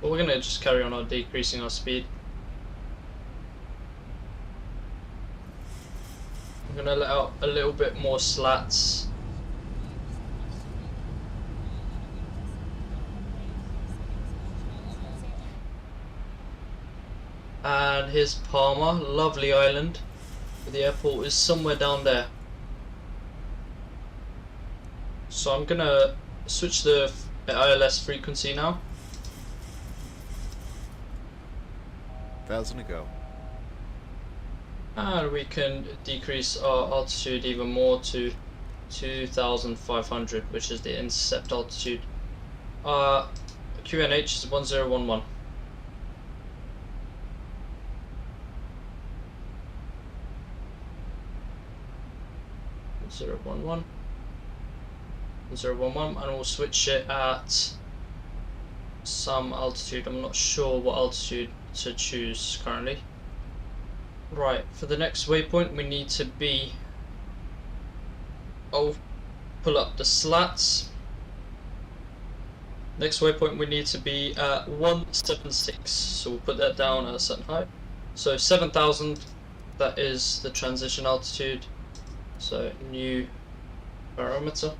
But we're gonna just carry on decreasing our speed. I'm gonna let out a little bit more slats. And here's Palma, lovely island. The airport is somewhere down there. So I'm gonna switch the ILS frequency now. 1,000 to go. And we can decrease our altitude even more to 2,500, which is the intercept altitude. QNH is 1011. 1011. 011, and we'll switch it at some altitude. I'm not sure what altitude to choose currently. Right, for the next waypoint we need to be... I'll pull up the slats. Next waypoint we need to be at 176, so we'll put that down at a certain height. So 7,000, that is the transition altitude. So new barometer.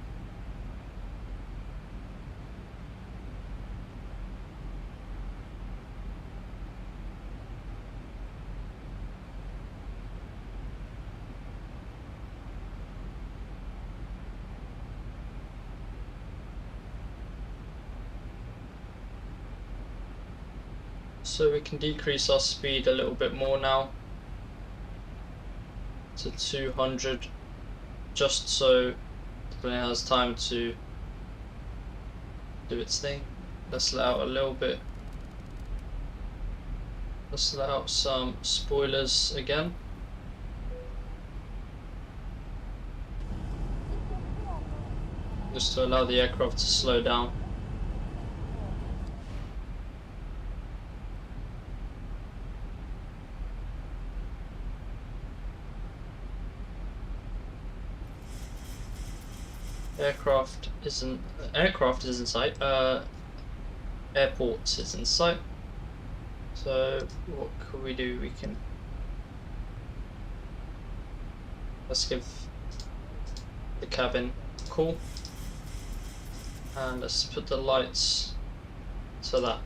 So we can decrease our speed a little bit more now to 200, just so the plane has time to do its thing. Let's let out a little bit. Let's let out some spoilers again. Just to allow the aircraft to slow down. Aircraft is in sight. Airport is in sight. So what can we do? Let's give the cabin a call, and let's put the lights to that.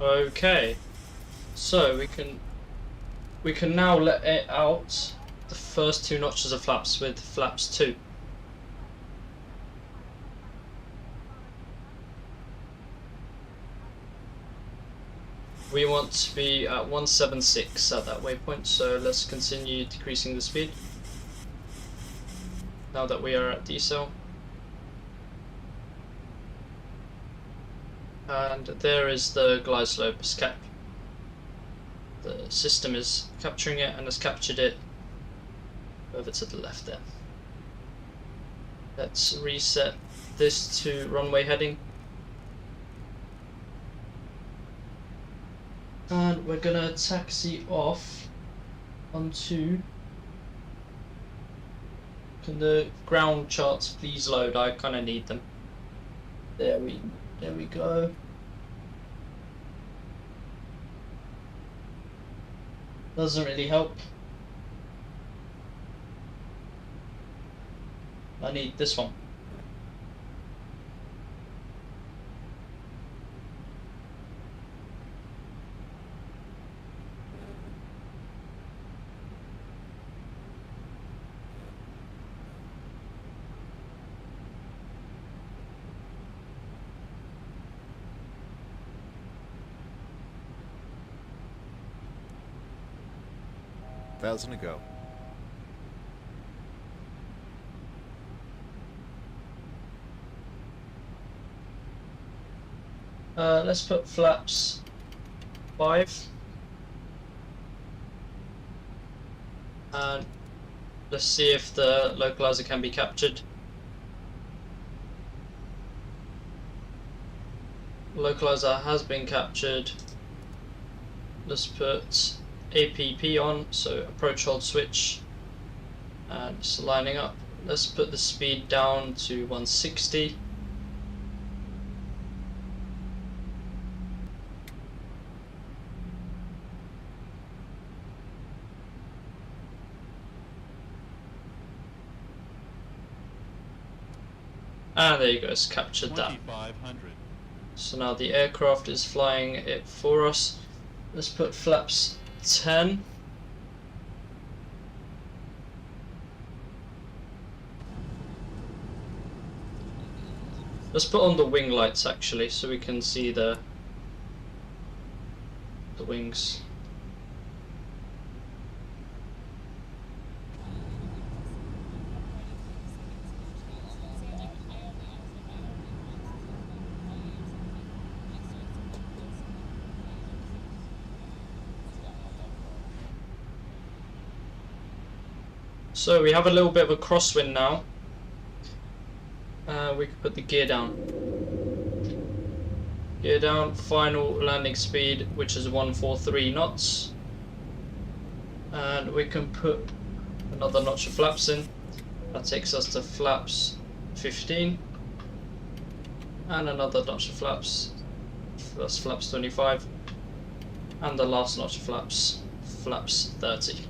Okay, so we can now let it out the first 2 notches of flaps with flaps 2. We want to be at 176 at that waypoint, so let's continue decreasing the speed now that we are at decel. And there is the glide slope. The system is capturing it and has captured it over to the left there. Let's reset this to runway heading. And we're gonna taxi off onto... Can the ground charts please load? I kinda need them. There we go. Doesn't really help. I need this one. Thousand to go. Let's put flaps 5. And let's see if the localizer can be captured. Localizer has been captured. Let's put APP on, so approach hold switch, and it's lining up. Let's put the speed down to 160. And there you go, it's captured that. So now the aircraft is flying it for us. Let's put flaps 10. Let's put on the wing lights actually, so we can see the wings. So we have a little bit of a crosswind now. We can put the gear down. Gear down, final landing speed, which is 143 knots. And we can put another notch of flaps in. That takes us to flaps 15. And another notch of flaps. That's flaps 25. And the last notch of flaps, flaps 30.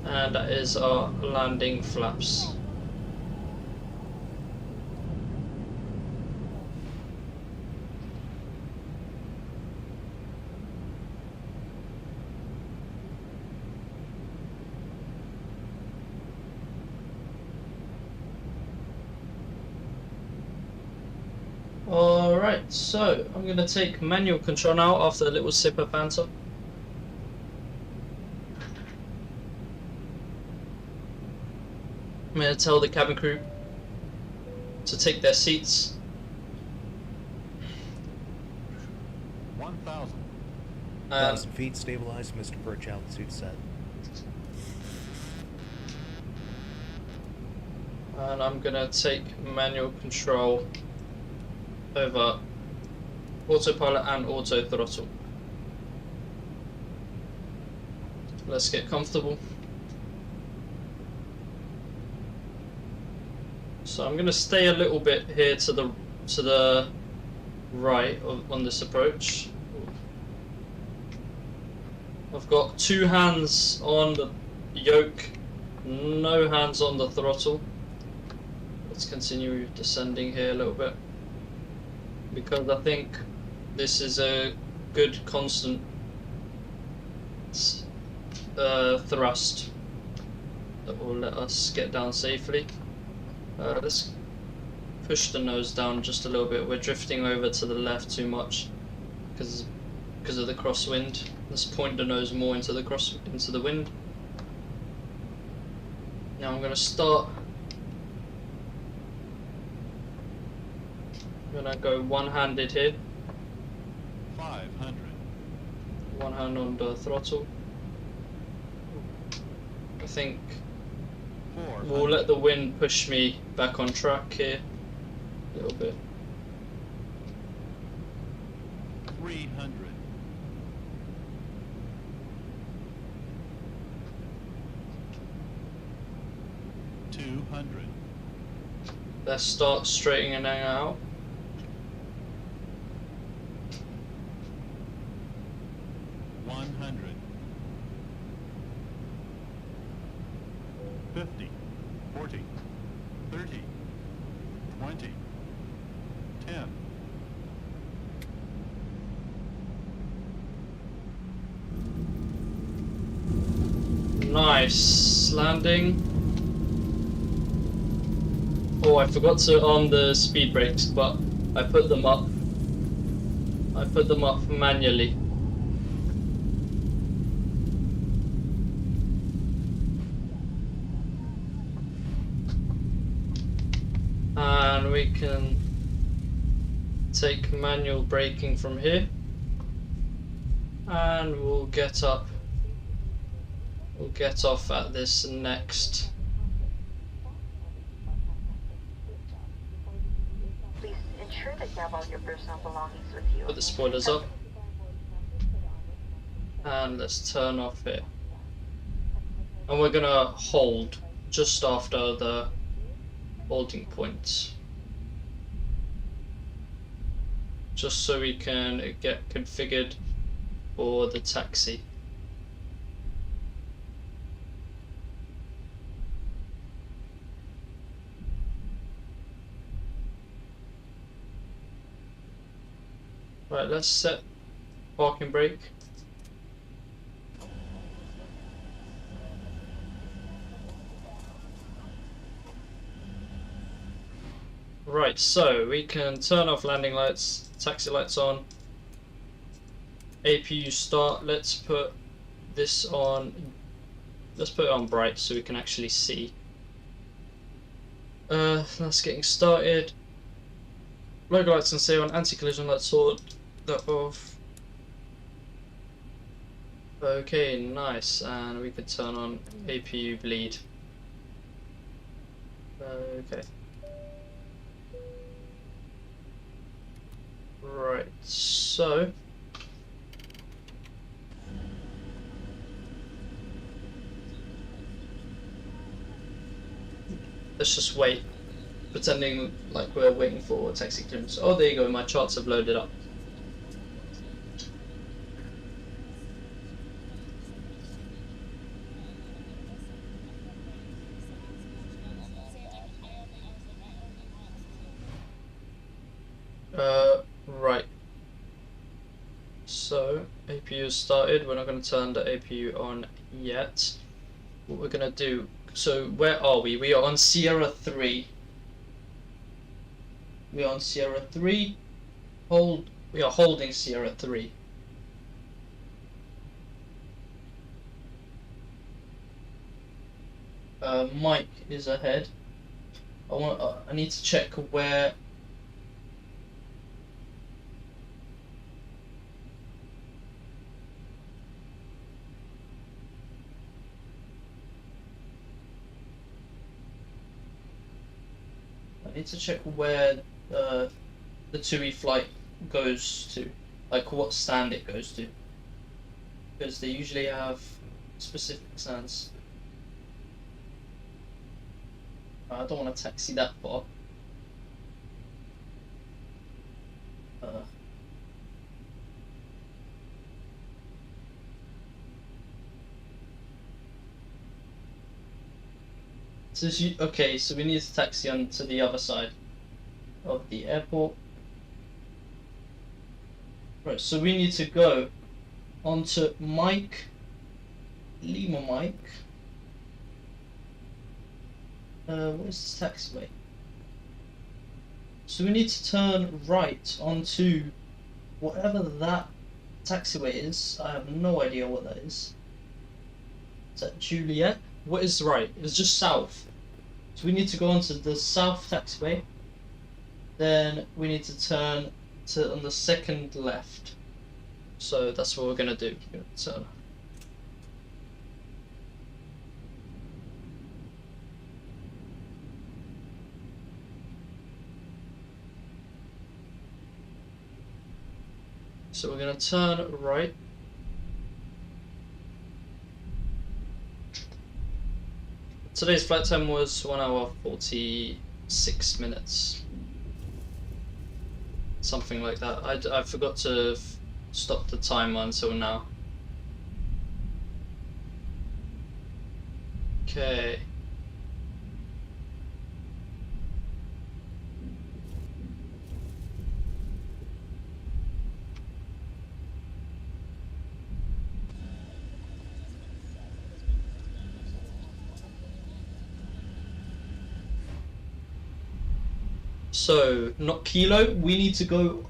And that is our landing flaps. Alright, so I'm going to take manual control now after a little sip of Fanta. I'm going to tell the cabin crew to take their seats. 1,000. And 1,000 feet stabilized, Mr. Perch, altitude set. I'm gonna take manual control over autopilot and auto throttle. Let's get comfortable. So I'm gonna stay a little bit here to the right on this approach. I've got 2 hands on the yoke, no hands on the throttle. Let's continue descending here a little bit, because I think this is a good constant thrust that will let us get down safely. Let's push the nose down just a little bit. We're drifting over to the left too much because of the crosswind. Let's point the nose more into the wind. Now I'm going to start. I'm going to go one-handed here. 500. One hand on the throttle. I think 400. we'll let the wind push me back on track here a little bit. 300. 200. Let's start straightening out. 100. 50. 40. 30. 20. 10. Nice landing. Oh, I forgot to on the speed brakes, but I put them up. I put them up manually. And we can take manual braking from here, and we'll get up. We'll get off at this next. Please ensure that you have all your personal belongings with you. Put the spoilers up. And let's turn off here. And we're gonna hold just after the holding point, just so we can get configured for the taxi. Right, let's set parking brake. Right, so we can turn off landing lights, taxi lights on, APU start. Let's put this on, let's put it on bright so we can actually see. That's getting started. Logo lights and stay on, anti-collision lights sort that off. Okay, nice, and we could turn on APU bleed. Okay. Right, so let's just wait, pretending like we're waiting for taxi clearance. Oh, there you go, my charts have loaded up. Right. So APU is started. We're not going to turn the APU on yet. What we're going to do, so where are we? We are on Sierra 3. We are on Sierra 3. We are holding Sierra 3. Mike is ahead. I need to check where. I need to check where the TUI flight goes to, like what stand it goes to, because they usually have specific stands. I don't want to taxi that far. Okay, so we need to taxi on to the other side of the airport. Right, so we need to go onto Lima Mike. Where's this taxiway? So we need to turn right onto whatever that taxiway is. I have no idea what that is. Is that Juliet? What is right? It's just south. So we need to go onto the south taxiway. Then we need to turn to on the second left. So that's what we're gonna do. We're gonna turn. So we're gonna turn right. Today's flight time was 1 hour 46 minutes. Something like that. I forgot to stop the timer until now. Okay. So, not kilo, we need to go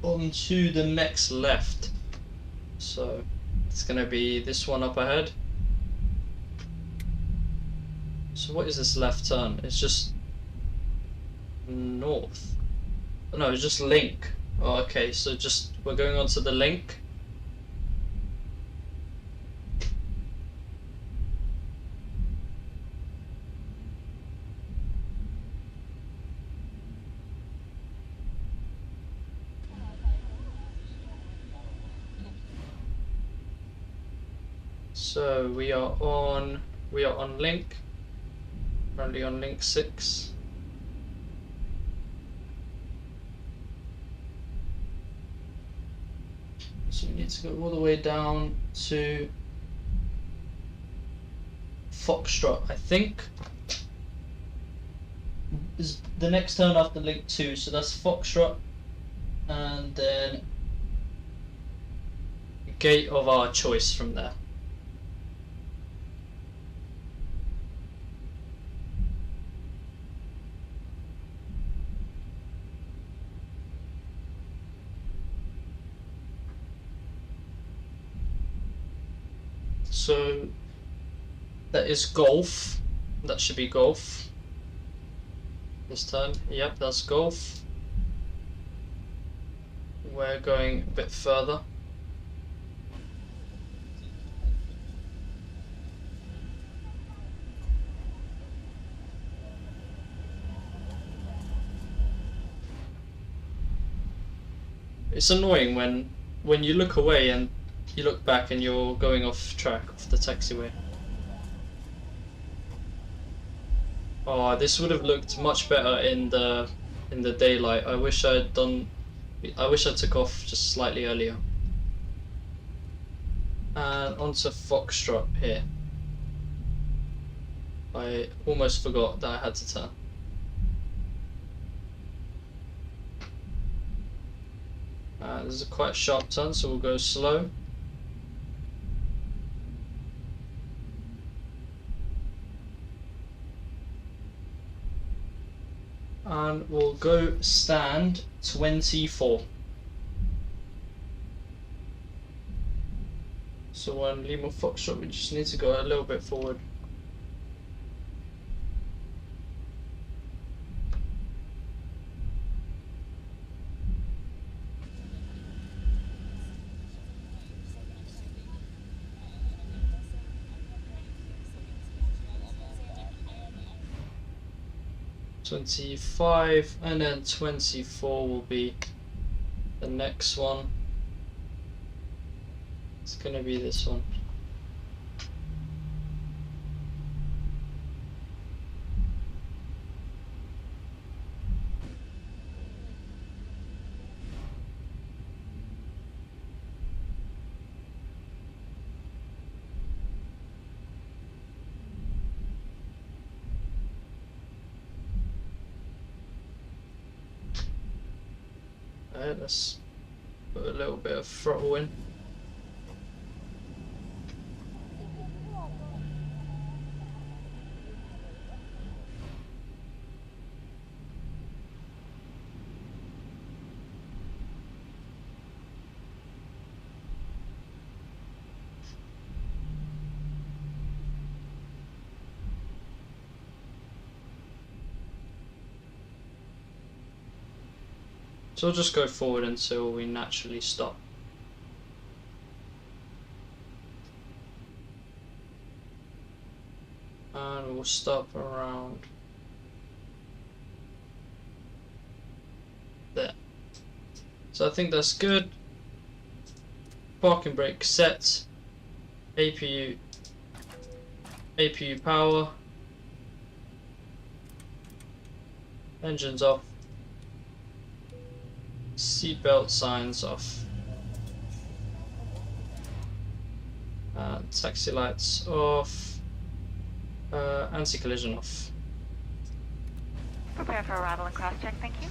on to the next left. So, it's gonna be this one up ahead. So what is this left turn? It's just north. No, it's just link. Oh, okay, so we're going on to the link. So we are on link. Currently on link 6. So we need to go all the way down to Foxtrot, I think. Is the next turn after link 2, so that's Foxtrot, and then gate of our choice from there. So that is golf. That should be golf. This turn. Yep, that's golf. We're going a bit further. It's annoying when you look away and you look back and you're going off track of the taxiway. Oh, this would have looked much better in the daylight. I wish I took off just slightly earlier. And onto Foxtrot here. I almost forgot that I had to turn. This is a quite sharp turn, so we'll go slow. And we'll go stand 24. So on Lima Foxtrot, we just need to go a little bit forward. $25 and then 24 will be the next one. It's gonna be this one. Alright, let's put a little bit of throttle in. So we'll just go forward until we naturally stop. And we'll stop around there. So I think that's good. Parking brake set. APU power. Engines off. Seatbelt signs off. Taxi lights off. Anti-collision off. Prepare for arrival and cross-check, thank you.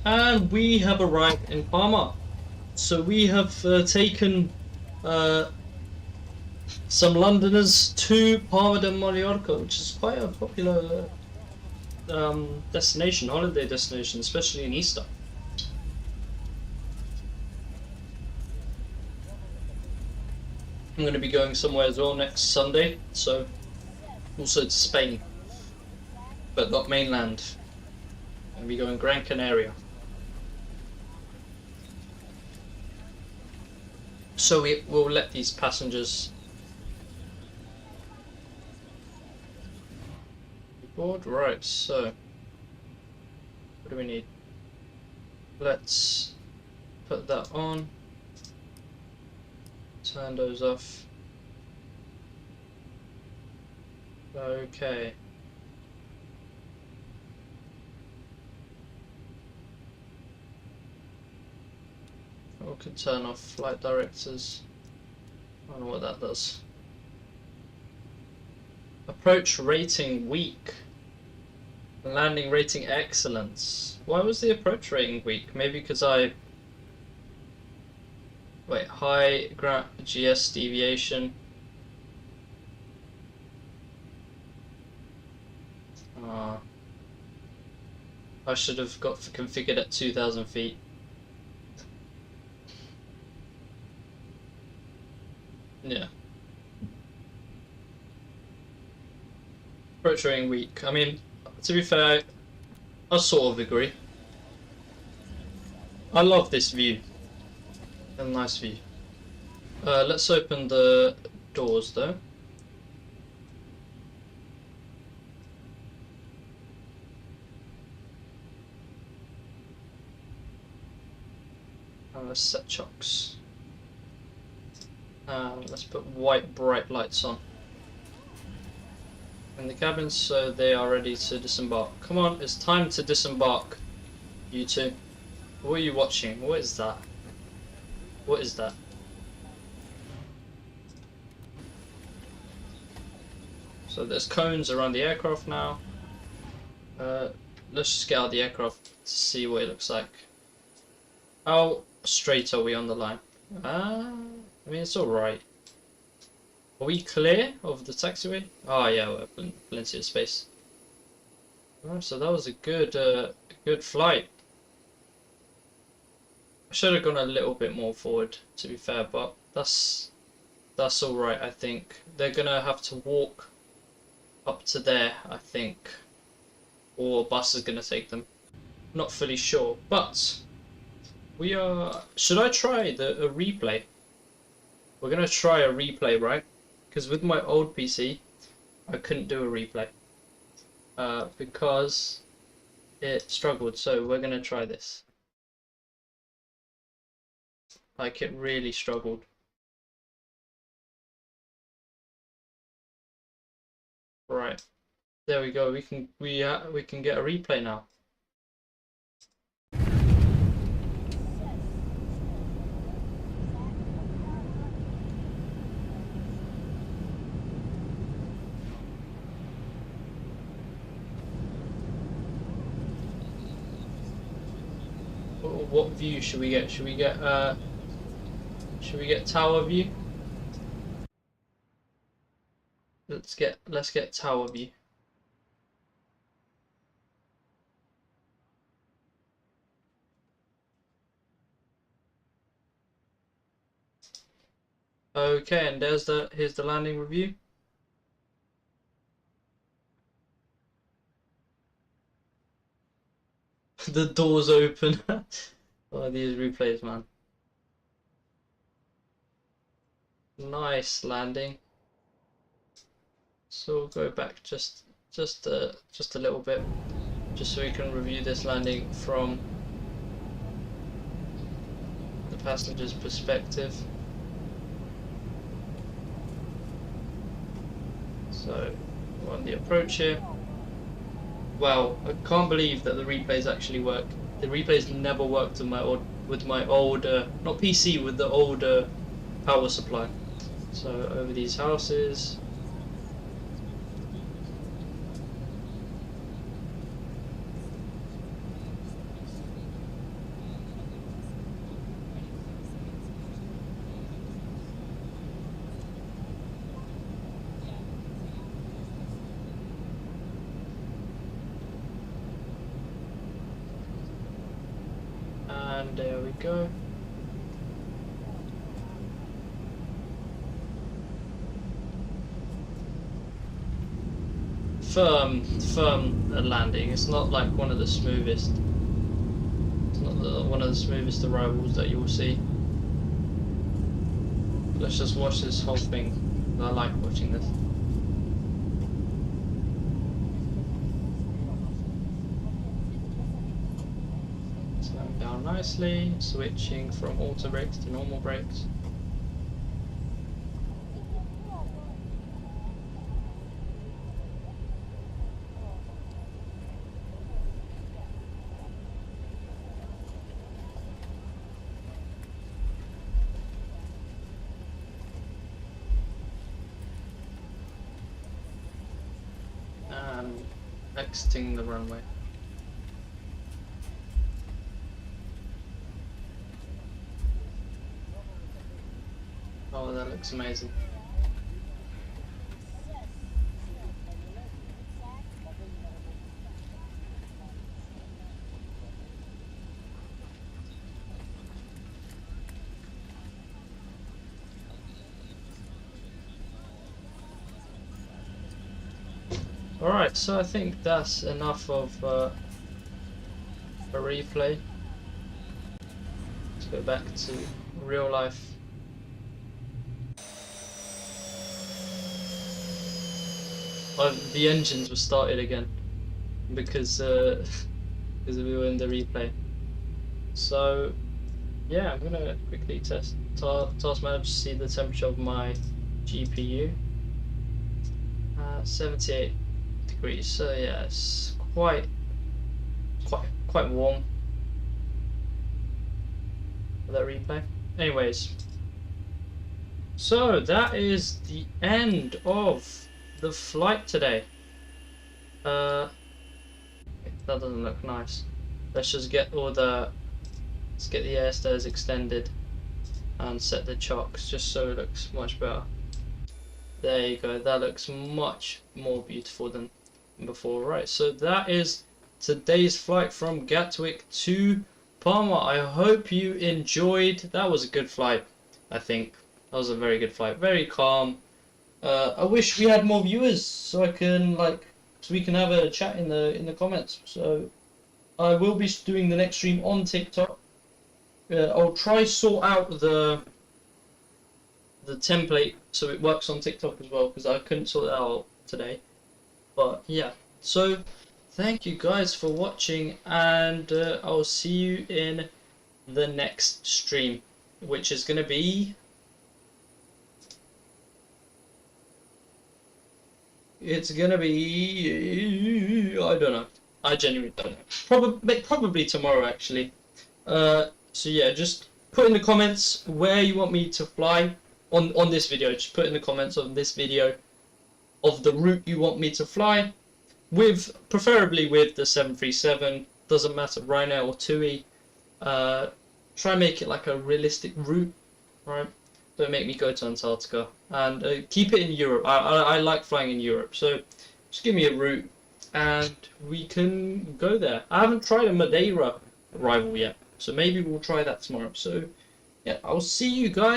And we have arrived in Palma. So we have taken some Londoners to Palma de Mallorca, which is quite a popular destination, holiday destination, especially in Easter. I'm going to be going somewhere as well next Sunday, so also to Spain, but not mainland. I'm going to be going Gran Canaria. So we will let these passengers board. Right, so what do we need? Let's put that on. Turn those off. Okay. We could turn off flight directors. I don't know what that does. Approach rating weak. Landing rating excellence. Why was the approach rating weak? Maybe because I... Wait, high GS deviation. I should have got configured at 2,000 feet. Yeah. Approach rating weak. I mean, to be fair, I sort of agree. I love this view. A nice view. Let's open the doors though. And let's set chocks. Let's put white bright lights on in the cabins so they are ready to disembark. Come on, it's time to disembark, you two. What are you watching? What is that? What is that? So there's cones around the aircraft now. Let's just get out of the aircraft to see what it looks like. How straight are we on the line? I mean, it's alright. Are we clear of the taxiway? Oh yeah, we have plenty of space. Oh, so that was a good flight. I should have gone a little bit more forward, to be fair, but that's all right. I think they're gonna have to walk up to there, I think, or a bus is gonna take them. Not fully sure, but we are. Should I try a replay? We're gonna try a replay, right? Because with my old PC, I couldn't do a replay because it struggled. So we're gonna try this. Like it really struggled. Right, there we go. We can get a replay now. What view should we get? Should we get tower view? Let's get tower view. Okay, and here's the landing review. The doors open. Oh, these replays, man. Nice landing. So we'll go back just a little bit, just so we can review this landing from the passenger's perspective. So we're on the approach here. Wow, I can't believe that the replays actually work. The replays never worked with my old not PC, with the old power supply. So over these houses. And there we go. Firm landing. It's not like one of the smoothest. It's not one of the smoothest arrivals that you will see. Let's just watch this whole thing. I like watching this. Slowing down nicely, switching from auto brakes to normal brakes. Exiting the runway. Oh, that looks amazing. Alright, so I think that's enough of a replay. Let's go back to real life. The engines were started again because we were in the replay. So yeah, I'm gonna quickly test task manager to see the temperature of my GPU. 78 degrees. So yeah, it's quite warm for that replay. Anyways, so that is the end of the flight today. That doesn't look nice. Let's just get the air stairs extended and set the chocks just so it looks much better. There you go. That looks much more beautiful than before. Right, so that is today's flight from Gatwick to Palma. I hope you enjoyed. That was a good flight, I think. That was a very good flight. Very calm. I wish we had more viewers so I can so we can have a chat in the comments. So I will be doing the next stream on TikTok. I'll try sort out the template so it works on TikTok as well, because I couldn't sort that out today. But yeah, so thank you guys for watching, and I'll see you in the next stream, which is going to be... It's going to be... I don't know. I genuinely don't know. Probably tomorrow, actually. So yeah, just put in the comments where you want me to fly on this video. Just put in the comments on this video of the route you want me to fly, preferably with the 737. Doesn't matter, Ryanair or TUI. Try and make it like a realistic route, right? Don't make me go to Antarctica, and keep it in Europe. I like flying in Europe, so just give me a route and we can go there. I haven't tried a Madeira arrival yet, so maybe we'll try that tomorrow. So yeah, I'll see you guys.